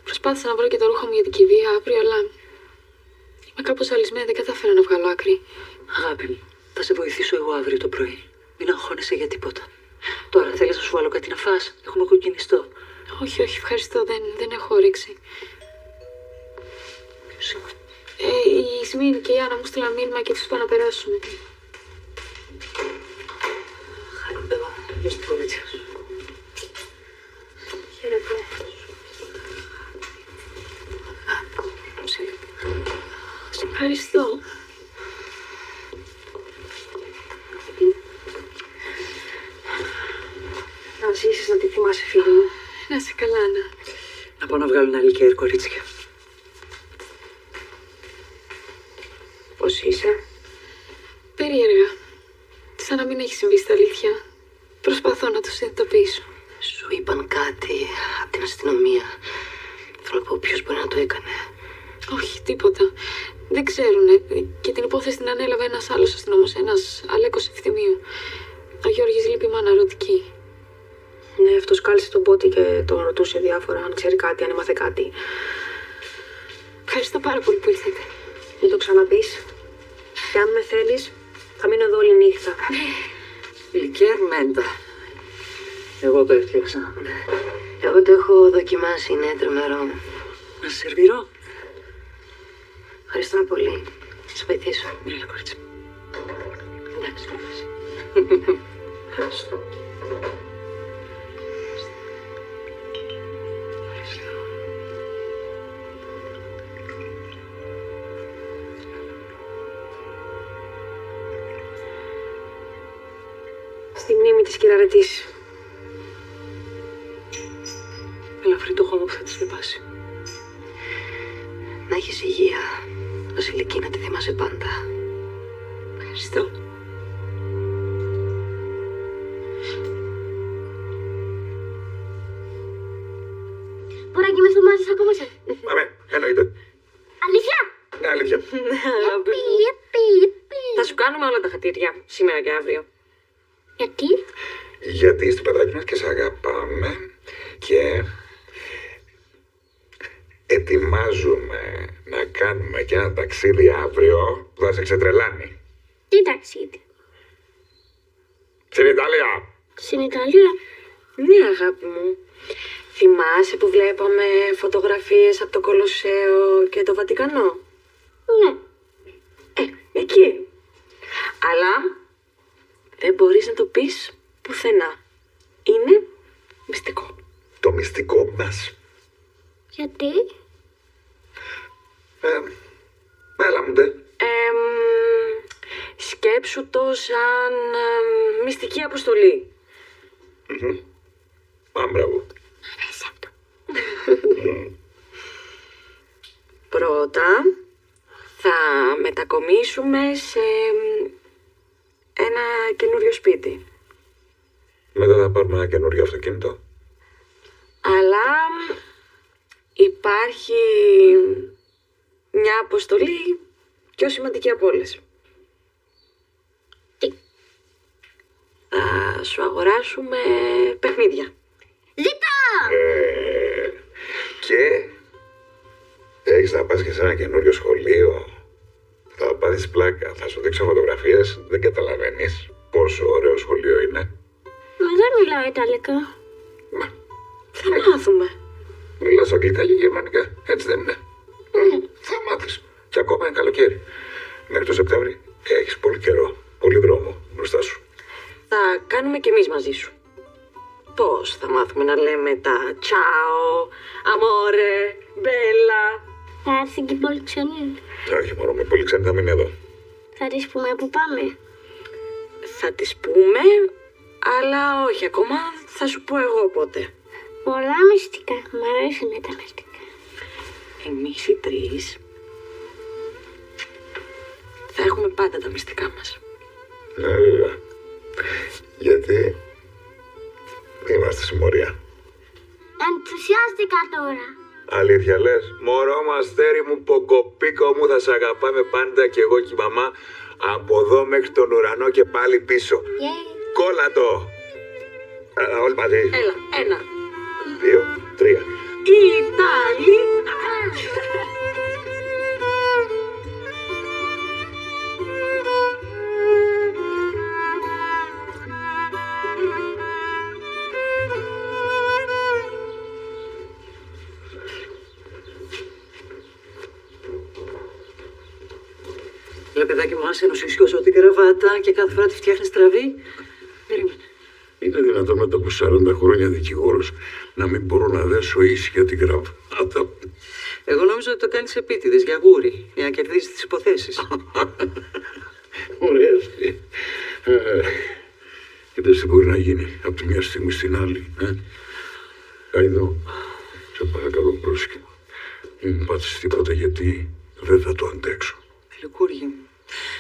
Προσπάθησα να βρω και το ρούχο μου για την κηδεία αύριο, αλλά είμαι κάπως ζαλισμένη, δεν κατάφερα να βγάλω άκρη. Αγάπη μου, θα σε βοηθήσω εγώ αύριο το πρωί. Μην αγχώνεσαι για τίποτα. Τώρα θέλεις να σου βάλω κάτι να φας? Έχουμε κοκκινιστό. Όχι, ευχαριστώ, δεν έχω όρεξη. Η Σμήνη και η Άννα μου στείλαν μήνυμα και τους είπα να περάσουμε. Χαρά, γεια σου κορίτσια. Χαίρετε. Σε ευχαριστώ. Να ζήσεις, να τη θυμάσαι, φίλη μου. Να είσαι καλά, Άννα. Να πάω να βγάλω άλλη κέρ, κορίτσια. Πώς είσαι? Περίεργα. Σαν να μην έχει συμβεί στα αλήθεια. Προσπαθώ να το συνειδητοποιήσω. Σου είπαν κάτι από την αστυνομία? Θέλω να πω ποιος μπορεί να το έκανε. Όχι, τίποτα. Δεν ξέρουνε. Και την υπόθεση την ανέλαβε ένας άλλος αστυνόμος, ένας Αλέκος Ευθυμίου. Ο Γιώργης λείπει μάνα ρωτική. Ναι, αυτός κάλεσε τον Πότη και τον ρωτούσε διάφορα, αν ξέρει κάτι, αν έμαθε κάτι. Ευχαριστώ πάρα πολύ που ήρθατε. Μην το ξαναπείς. Και αν με θέλεις, θα μείνω εδώ όλη νύχτα. Λικέρ μέντα. Εγώ το έφτιαξα. Εγώ το έχω δοκιμάσει, είναι τρομερό. Να σε σερβίρω? Ευχαριστώ πολύ. Θα σε βοηθήσω. Μίλα, κορίτσι. Ευχαριστώ. Στη μνήμη της κυραρετής. Ελαφρύ το χώμα που θα τη σκεπάσει. Να έχεις υγεία. Βασιλική, να τη θυμάσαι πάντα. Ευχαριστώ. Μπορώ να κοιμηθώ μαζί σας ακόμα σε. Πάμε, εννοείται. Αλήθεια. Ναι, αλήθεια. Θα σου κάνουμε όλα τα χατήρια σήμερα και αύριο. Γιατί? Γιατί στο παιδάκι μας και σε αγαπάμε και ετοιμάζουμε να κάνουμε και ένα ταξίδι αύριο που θα σε ξετρελάνει. Τι ταξίδι? Στην Ιταλία. Στην Ιταλία. Ναι, αγάπη μου. Θυμάσαι που βλέπαμε φωτογραφίες από το Κολοσσέο και το Βατικανό? Ναι. Εκεί. Αλλά δεν μπορείς να το πεις πουθενά. Είναι μυστικό. Το μυστικό μας. Γιατί? Έλα μου ντε. Σκέψου το σαν μυστική αποστολή. Μπράβο. Αρέσει αυτό. Πρώτα θα μετακομίσουμε σε ένα καινούριο σπίτι. Μετά θα πάρουμε ένα καινούριο αυτοκίνητο. Αλλά υπάρχει μια αποστολή πιο σημαντική από όλες. Τι? Θα σου αγοράσουμε παιχνίδια. Ζητώ! Και έχεις να πας και σε ένα καινούριο σχολείο. Θα πάθεις πλάκα, θα σου δείξω φωτογραφίες. Δεν καταλαβαίνεις πόσο ωραίο σχολείο είναι. Μα δεν μιλάω Ιταλικά. Θα μάθουμε. Μιλάς αγγλικά και γερμανικά, έτσι δεν είναι? Θα μάθεις. Και ακόμα είναι καλοκαίρι. Μέχρι το Σεπτέμβρη έχεις πολύ καιρό, πολύ δρόμο μπροστά σου. Θα κάνουμε κι εμείς μαζί σου. Πώς θα μάθουμε να λέμε τα ciao, amore, bella. Θα έρθει και η πολυξενή. Όχι μόνο με πολύ ξένη θα μείνει εδώ. Θα της πούμε που πάμε. Θα της πούμε, αλλά όχι ακόμα, θα σου πω εγώ πότε. Πολλά μυστικά. Μ' αρέσουν τα μυστικά. Εμείς οι τρεις θα έχουμε πάντα τα μυστικά μας. Ναι, βέβαια. Γιατί είμαστε συμμορία. Ενθουσιάστηκα τώρα. Αλήθεια λες? Μωρό μου, αστέρι μου, ποκοπίκο μου, θα σ' αγαπάμε πάντα κι εγώ και η μαμά. Από εδώ μέχρι τον ουρανό και πάλι πίσω. Κόλλα το! Όλοι μαζί. Έλα, 1, 2, 3. Ιταλία! Λε παιδάκι μου, άσε νοσησιώσω την κραβάτα και κάθε φορά τη φτιάχνει στραβή. Περίμενε. Είναι δυνατόν μετά από 40 χρόνια δικηγόρος να μην μπορώ να δέσω ίσια την κραβάτα. Εγώ νόμιζα ότι το κάνεις επίτηδες για γούρι, για να κερδίσεις τις υποθέσεις. Ωραία αυτή. Κοίτας τι μπορεί να γίνει από τη μια στιγμή στην άλλη. Καηδό, σε παρακαλώ πρόσεχε. Μην πάτσεις τίποτα γιατί δεν θα το αντέξω. Λουκούργη μου,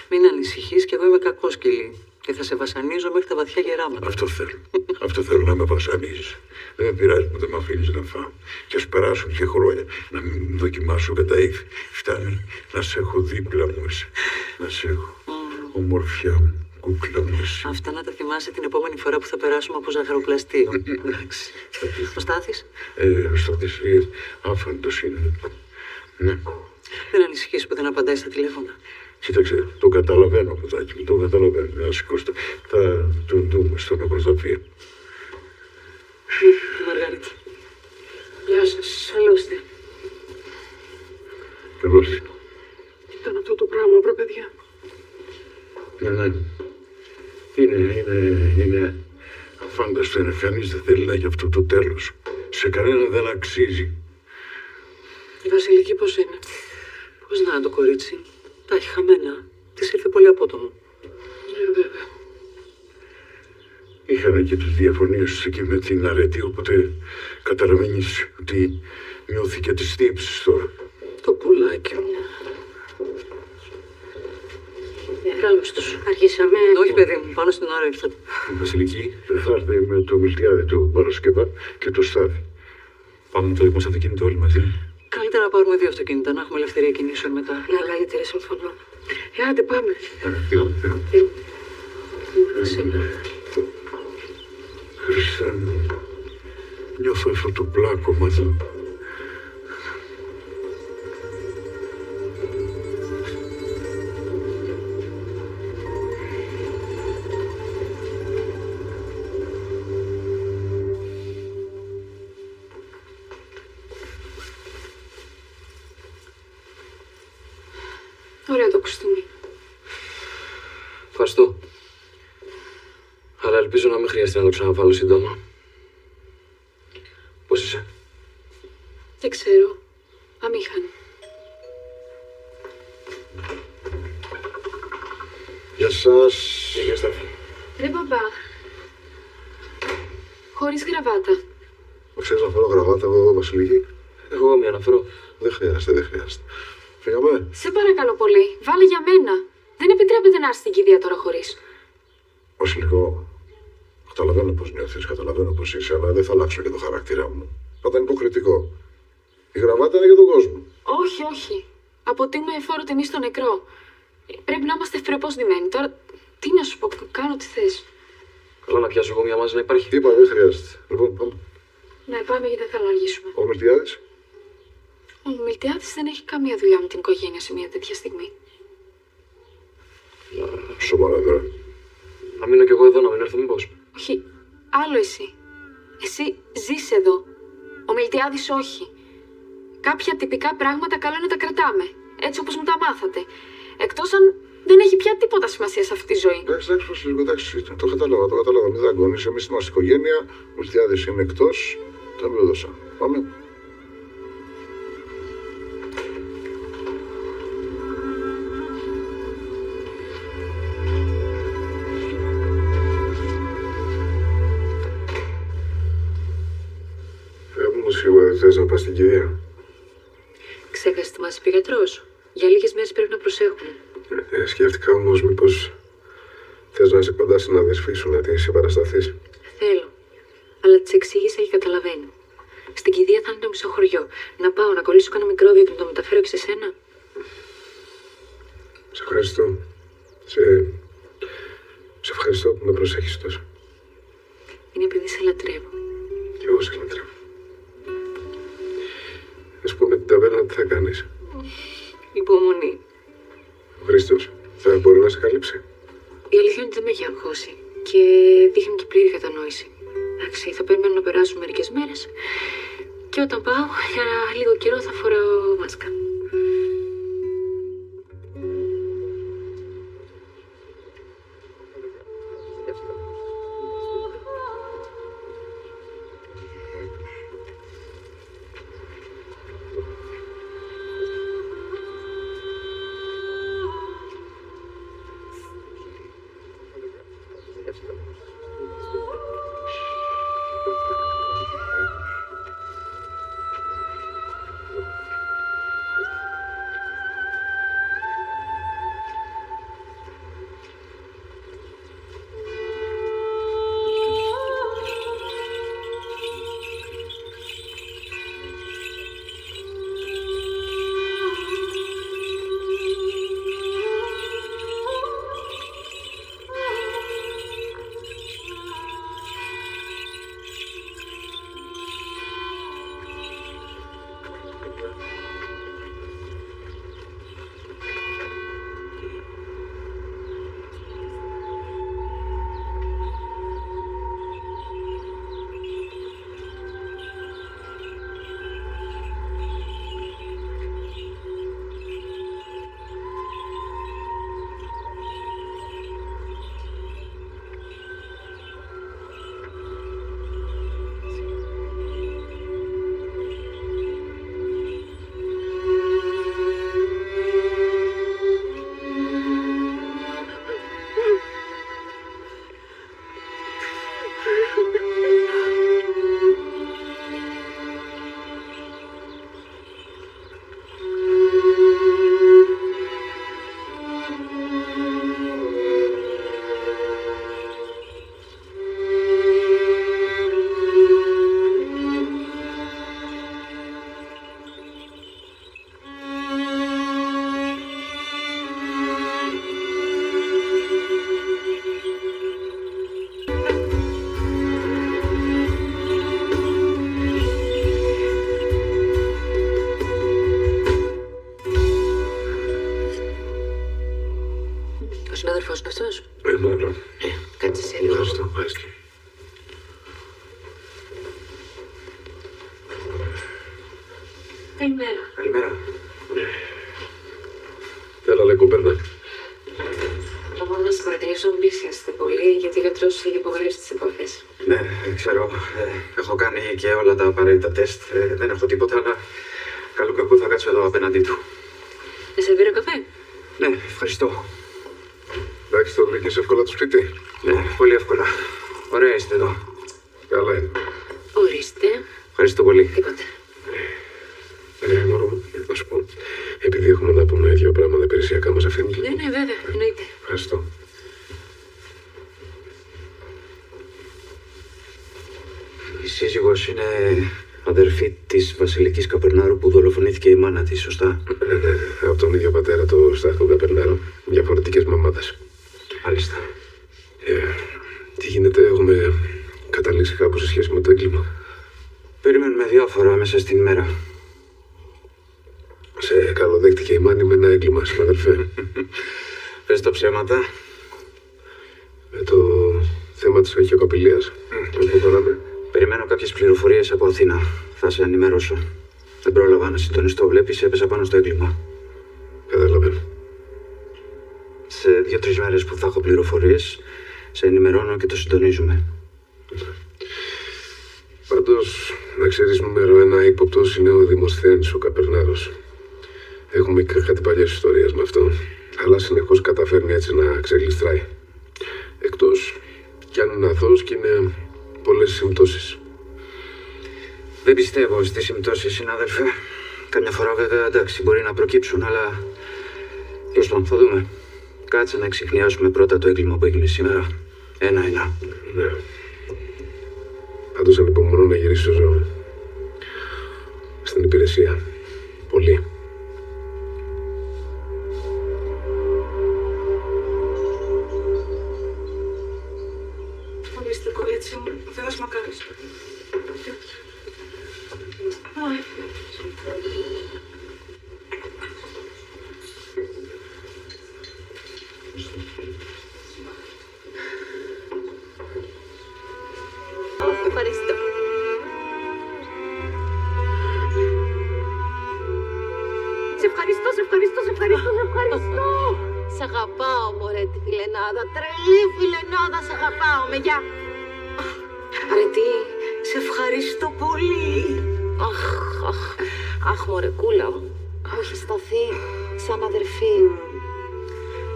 μην ανησυχείς κι εγώ είμαι κακό σκυλί και θα σε βασανίζω μέχρι τα βαθιά γεράματα. Αυτό θέλω. Αυτό θέλω να με βασανίζεις. Δεν με πειράζει που δεν με αφήνεις να φάω. Και ας περάσουν και χρόνια να μην δοκιμάσω κατά ύφη. Φτάνει να σε έχω δίπλα μου εσύ. Να σε έχω. Ομορφιά μου. Κούκλα μου εσύ. Αυτά να τα θυμάσαι την επόμενη φορά που θα περάσουμε από ζαχαροπλαστείο. Εντάξει. Ο Στάθης. Ο Στάθης άφαντος είναι. Ναι. Δεν ανησυχείς που δεν απαντάει στα τηλέφωνα. Κοίταξε, το καταλαβαίνω, παιδάκι μου, το καταλαβαίνω. Να σηκώστε. Θα τον δούμε στο νεκροταφείο. Μαργαρίτα. Γεια σας. Καλώς ήρθατε. Καλώς ήρθατε. Ήταν αυτό το πράγμα, βρε παιδιά. Ναι. Είναι αφάνταστο, είναι. Κανείς δεν θέλει να έχει αυτό το τέλος. Σε κανένα δεν αξίζει. Η Βασιλική πώς είναι? Πώς να είναι το κορίτσι? Τα έχει χαμένα. Της ήρθε πολύ απότομο. Βέβαια. Είχαν και τις διαφωνίες τους εκεί με την αρετή, οπότε καταλαβαίνεις ότι νιώθει και τις θύψεις τώρα. Το πουλάκι μου. Καλώς τους. Αρχίσαμε. Όχι, παιδί μου, πάνω στην ώρα ήρθατε. Η Βασιλική θα έρθει με το Μιλτιάδη του Παρασκευά και το Στάδι. Πάμε το δικό μας αυτοκίνητο όλοι μαζί. Καλύτερα να πάρουμε 2 αυτοκίνητα, να έχουμε ελευθερία κινήσεων μετά. Ναι, καλύτερα, συμφωνώ. Άντε, πάμε. Χριστέ μου, νιώθω αυτό το πλάκωμα εδώ. Ωραίο το κουστούμι. Ευχαριστώ. Αλλά ελπίζω να μην χρειαστεί να το ξαναβάλω σύντομα. Πώς είσαι? Δεν ξέρω. Αμήχανη. Γεια σας. Γεια σας. Ρε μπαμπά. Χωρίς γραβάτα. Ξέρεις να φέρω γραβάτα εγώ, Βασιλική? Εγώ μία να φέρω. Δεν χρειάζεται. Φύγαμε. Σε παρακαλώ πολύ. Βάλε για μένα. Δεν επιτρέπεται να έρθει στην κηδεία τώρα χωρίς. Βασιλικό, καταλαβαίνω πώς νιώθεις, καταλαβαίνω πώς είσαι, αλλά δεν θα αλλάξω και το χαρακτήρα μου. Θα ήταν υποκριτικό. Η γραβάτα είναι για τον κόσμο. Όχι, όχι. Αποτείουμε εφόρο τιμή στο νεκρό. Πρέπει να είμαστε ευπρεπώς ντυμένοι. Τώρα, τι να σου πω, κάνω τι θες. Καλά να πιάσω εγώ μία μάζα να υπάρχει. Τι είπα, δεν χρειάζεται. Λοιπόν, πάμε. Ναι, πάμε γιατί δεν θέλω να αργήσουμε. Ο Μιλτιάδης. Ο Μιλτιάδης δεν έχει καμία δουλειά με την οικογένεια σε μια τέτοια στιγμή. Σοβαρά τώρα. Να μείνω κι εγώ εδώ, να μην έρθω μήπως? Όχι, άλλο εσύ. Εσύ ζεις εδώ. Ο Μιλτιάδης όχι. Κάποια τυπικά πράγματα καλό είναι να τα κρατάμε. Έτσι όπως μου τα μάθατε. Εκτός αν δεν έχει πια τίποτα σημασία σε αυτή τη ζωή. Εντάξει, εντάξει, το κατάλαβα. Μην δαγκώνεις. Εμείς είμαστε οικογένεια. Ο Μιλτιάδης είναι εκτός. Τα μην το δώσα. Πάμε. Σίγουρα δεν θες να πας στην κηδεία. Ξέχασε τι μας είπε ο γιατρός. Για λίγες μέρες πρέπει να προσέχουμε. Σκέφτηκα όμως μήπως θες να είσαι κοντά στην αδερφή σου, να την συμπαρασταθείς. Θέλω. Αλλά της εξήγησα και καταλαβαίνει. Στην κηδεία θα είναι το μισό χωριό. Να πάω να κολλήσω κανένα μικρόβιο και να το μεταφέρω και σε σένα. Σε ευχαριστώ. Σε ευχαριστώ που με προσέχεις τόσο. Είναι επειδή σε λατρεύω. Κι εγώ σε λατρεύω. Ας πούμε την ταβέρνα τι θα κάνεις? Υπομονή. Ο Χρήστος θα μπορεί να σε καλύψει? Η αλήθεια είναι ότι δεν με έχει αγχώσει και δείχνει και πλήρη κατανόηση. Εντάξει, θα περιμένω να περάσουν μερικές μέρες και όταν πάω για λίγο καιρό θα φοράω μάσκα. αυτός. Μάλλον. Κάτσε σε λίγο. Ευχαριστώ. Καλημέρα. Καλημέρα. Έλα, λέει κοπέρνα. Θα μπορώ να σας παρατηρήσω, μην πιέσετε πολύ, γιατί ο γιατρός έχει υπογράψει τις επαφές. Ναι, ξέρω. Έχω κάνει και όλα τα απαραίτητα τεστ. Δεν έχω τίποτα, αλλά καλού κακού θα κάτσω εδώ απέναντί του. Να σερβίρω καφέ. Ναι, ευχαριστώ. Εντάξει, το βρήκες εύκολα το σπίτι. Ναι, πολύ εύκολα. Ωραία είστε εδώ. Καλά είναι. Ορίστε. Ευχαριστώ πολύ. Τίποτα. Μωρό μου, να σου πω. Επειδή έχουμε να πούμε δύο πράγματα υπηρεσιακά, μας αφήνει. Ναι, βέβαια, εννοείται. Ευχαριστώ. Η σύζυγος είναι αδερφή της Βασιλικής Καπερνάρου που δολοφονήθηκε η μάνα της, σωστά? Ναι, από τον ίδιο πατέρα, το Στάθο Καπερνάρου. Διαφορετικές μαμάδες. Μάλιστα. Τι γίνεται, έχουμε καταλήξει κάπου σε σχέση με το έγκλημα? Περιμένουμε διάφορα μέσα στην ημέρα. Σε καλοδέχτηκε η μάνη με ένα έγκλημα, συναδελφέ. Πες τα ψέματα. Με το θέμα της αρχαιοκαπηλείας. Πού περάμε? Περιμένω κάποιες πληροφορίες από Αθήνα. Θα σε ενημερώσω. Δεν πρόλαβα να συντονιστώ. Βλέπεις, έπεσα πάνω στο έγκλημα. Καταλαβαίνω. Σε 2-3 μέρες που θα έχω πληροφορίες, σε ενημερώνω και το συντονίζουμε. Πάντως, να ξέρεις, νούμερο ένα ύποπτος είναι ο Δημοσθένης, ο Καπερνάρος. Έχουμε και κάτι παλιές ιστορίες με αυτό, αλλά συνεχώς καταφέρνει έτσι να ξεγλιστράει. Εκτός κι αν είναι αθώος και είναι πολλές συμπτώσεις. Δεν πιστεύω στις συμπτώσεις, συνάδελφε. Καμιά φορά βέβαια εντάξει μπορεί να προκύψουν, αλλά τέλος πάντων θα δούμε. Κάτσε να εξιχνιάσουμε πρώτα το έγκλημα που έγινε σήμερα. Ένα-ένα. Ναι. Πάντως ανυπομονώ να γυρίσω στην υπηρεσία. Πολύ. Ορίστε, κορίτσι μου, ο Θεός μακάρις. Ευχαριστώ. Σε ευχαριστώ, σε ευχαριστώ, σε ευχαριστώ, σε ευχαριστώ. Σ' αγαπάω, μωρέ, τη φιλενάδα. Τρελή φιλενάδα, σ' αγαπάω. Με γεια. Αρετή, σε ευχαριστώ πολύ. Αχ, μωρέ, κούλα μου. Μου έχει σταθεί σαν αδερφή.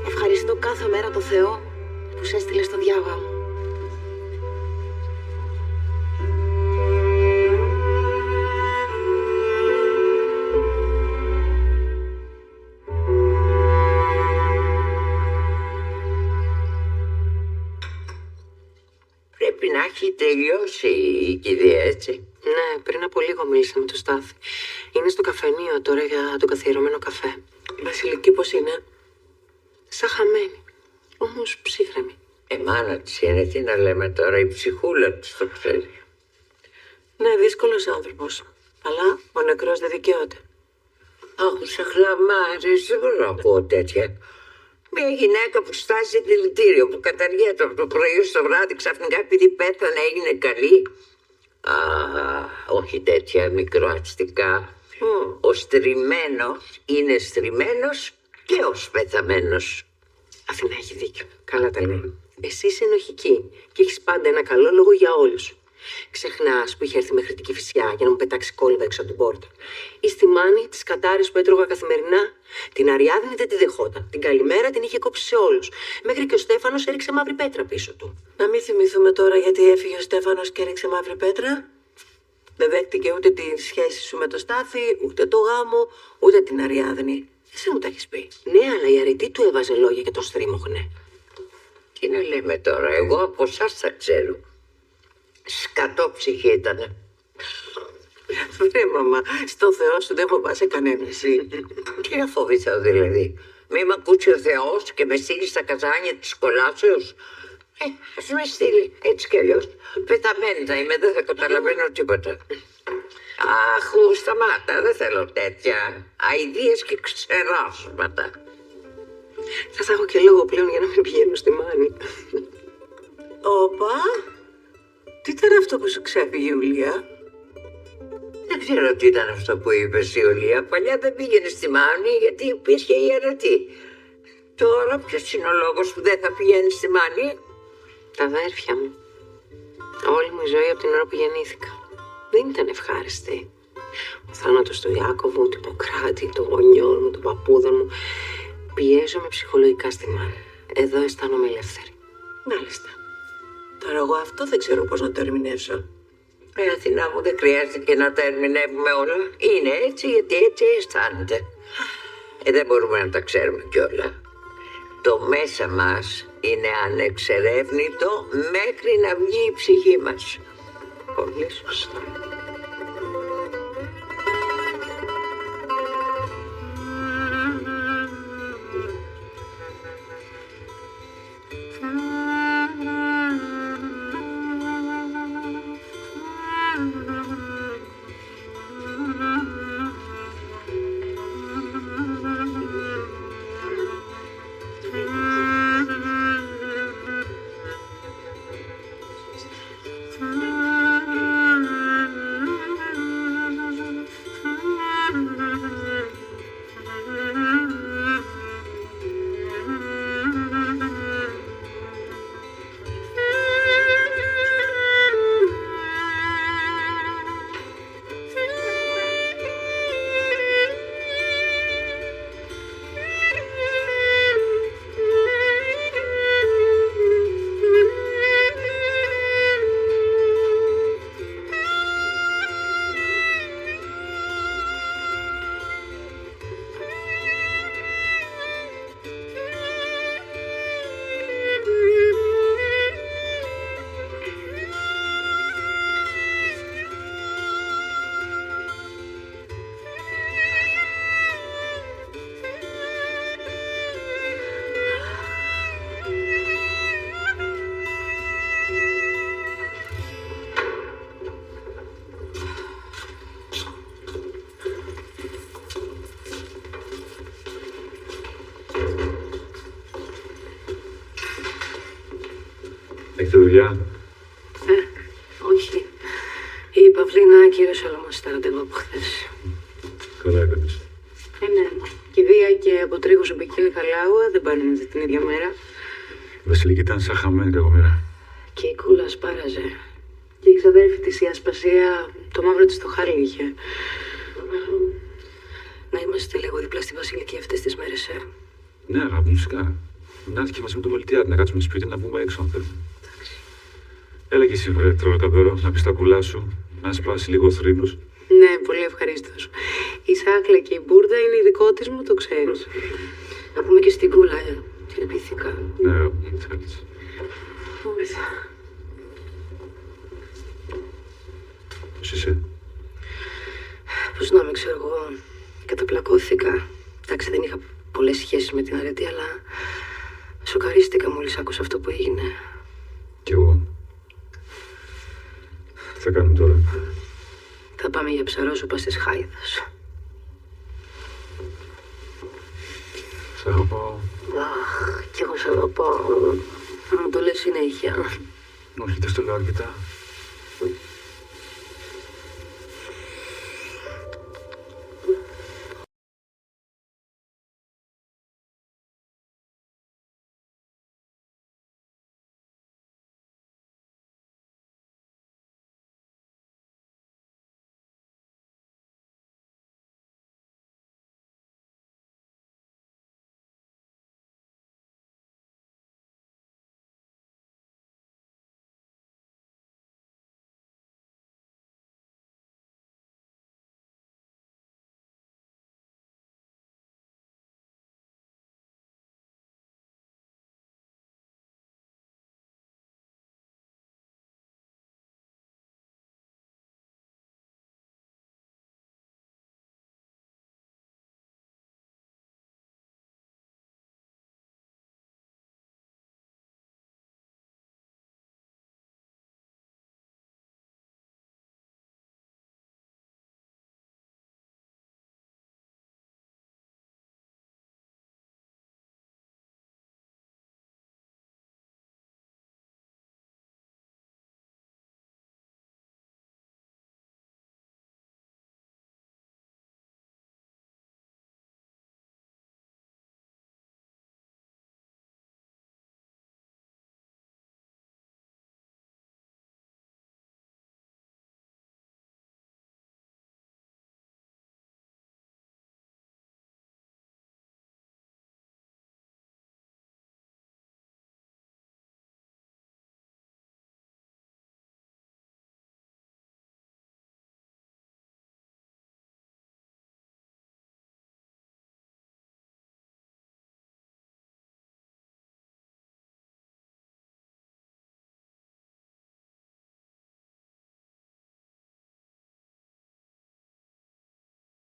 Ευχαριστώ κάθε μέρα το Θεό που σε έστειλε στο διάβα μου. Πρέπει να έχει τελειώσει η κηδεία, έτσι. Ναι, πριν από λίγο μίλησα με τον Στάθη. Είναι στο καφενείο τώρα για τον καθιερωμένο καφέ. Η Βασιλική πώς είναι? Σαν χαμένη. Όμως ψύχρεμη. Μάνα της είναι, τι να λέμε τώρα, η ψυχούλα της το ξέρει. Ναι, δύσκολος άνθρωπος. Αλλά ο νεκρός δεν δικαιώται. Αχ, σε χλαμάρες, δεν μπορώ να πω τέτοια. Μια γυναίκα που στάζει δηλητήριο, που καταργέται από το πρωί στο βράδυ, ξαφνικά επειδή πέθανε έγινε καλή. Α, όχι τέτοια μικροαστικά. Ο στριμμένος είναι στριμμένος και ως πεθαμένος. Αθηνά έχει δίκιο. Καλά τα λέει. Εσύ είσαι ενοχική και έχεις πάντα ένα καλό λόγο για όλους. Ξεχνάς που είχε έρθει μέχρι την Κηφισιά για να μου πετάξει κόλυβα έξω από την πόρτα. Ή στη μάνη της κατάρες που έτρωγα καθημερινά. Την Αριάδνη δεν τη δεχόταν. Την καλημέρα την είχε κόψει σε όλους. Μέχρι και ο Στέφανος έριξε μαύρη πέτρα πίσω του. Να μην θυμηθούμε τώρα γιατί έφυγε ο Στέφανος και έριξε μαύρη πέτρα. Δεν δέχτηκε ούτε τη σχέση σου με το Στάθη, ούτε το γάμο, ούτε την Αριάδνη. Εσύ μου τα έχεις πει. Ναι, αλλά η Αρετή του έβαζε λόγια και τον στρίμωχνε. Τι να λέμε τώρα, εγώ από εσάς τα ξέρω. Σκατόψυχη ήτανε. Βρε μαμά, στο Θεό σου δεν φοβάσαι κανένα εσύ. Τι να φοβηθώ δηλαδή. Μη μ' ακούσει ο Θεός και με στείλει στα καζάνια της κολάσεως. Ας με στείλει έτσι κι αλλιώς. Πεθαμένη θα είμαι, δεν θα καταλαβαίνω τίποτα. Αχ, σταμάτα, δεν θέλω τέτοια. Αηδίες και ξεράσματα. Θα έχω και λόγο πλέον για να μην πηγαίνω στη Μάνη. Όπα, τι ήταν αυτό που σου ξέφυγε, Ιουλία? Δεν ξέρω τι ήταν αυτό που είπες, Ιουλία. Παλιά δεν πήγαινε στη Μάνη γιατί υπήρχε η αιρετή. Τώρα ποιος είναι ο λόγος που δεν θα πηγαίνει στη Μάνη? Τα αδέρφια μου. Όλη μου η ζωή από την ώρα που γεννήθηκα. Δεν ήταν ευχάριστη. Ο θάνατος του Ιάκωβου, του Ιπποκράτη, των γονιών μου, των παππούδων μου. Πιέζομαι ψυχολογικά στη Μάνη. Εδώ αισθάνομαι ελεύθερη. Μάλιστα. Τώρα εγώ αυτό δεν ξέρω πώς να το ερμηνεύσω. Αθηνά μου, δεν χρειάζεται και να τα ερμηνεύουμε όλα. Είναι έτσι γιατί έτσι αισθάνεται. Δεν μπορούμε να τα ξέρουμε κιόλα. Το μέσα μας είναι ανεξερεύνητο μέχρι να βγει η ψυχή μας. Πολύ σωστά. Έχετε δουλειά? Όχι. Η Παυλίνα ακύρωσε όλα μας τα ραντεβού από χθες. Καλά έκανες. Ναι. Κηδεία και αποτρίγους σε Μπικίνη Χαλάουα δεν πάνε μαζί την ίδια μέρα. Η Βασιλική ήταν σαν χαμένη κακομοίρα. Και η Κούλα σπάραζε. Και η ξαδέρφη της η Ασπασία το μαύρο της το χάλι είχε. Να είμαστε λίγο δίπλα στη Βασιλική αυτές τις μέρες, Ναι, αγάπη μου, φυσικά. Να έρθει και μαζί με το Μελτιάδη, να κάτσουμε σπίτι να πούμε έξω αν θέλουμε. Έλα και εσύ, βρε, τρολοκαμπέρο, να πεις τα κουλά σου, να σπάσει λίγο θρήνος. Ναι, πολύ ευχαρίστως. Η σάκλα και η μπουρδα είναι ειδικό της μου, το ξέρεις. Να πούμε και στην Κούλα, την επίθηκα. Ναι, θέλεις. Πώς είσαι? Πώς να με ξέρω εγώ, καταπλακώθηκα. Εντάξει, δεν είχα πολλές σχέσεις με την αρετή, αλλά σοκαρίστηκα μόλις άκουσα αυτό που έγινε. Κι εγώ. Τι θα κάνουμε τώρα? Θα πάμε για ψαρόσουπα στις Χάιδες. Σ' αγαπάω. Αχ, κι εγώ σ' αγαπάω. Θα μου το λες συνέχεια. Όχι, δεν στο λέω αρκετά.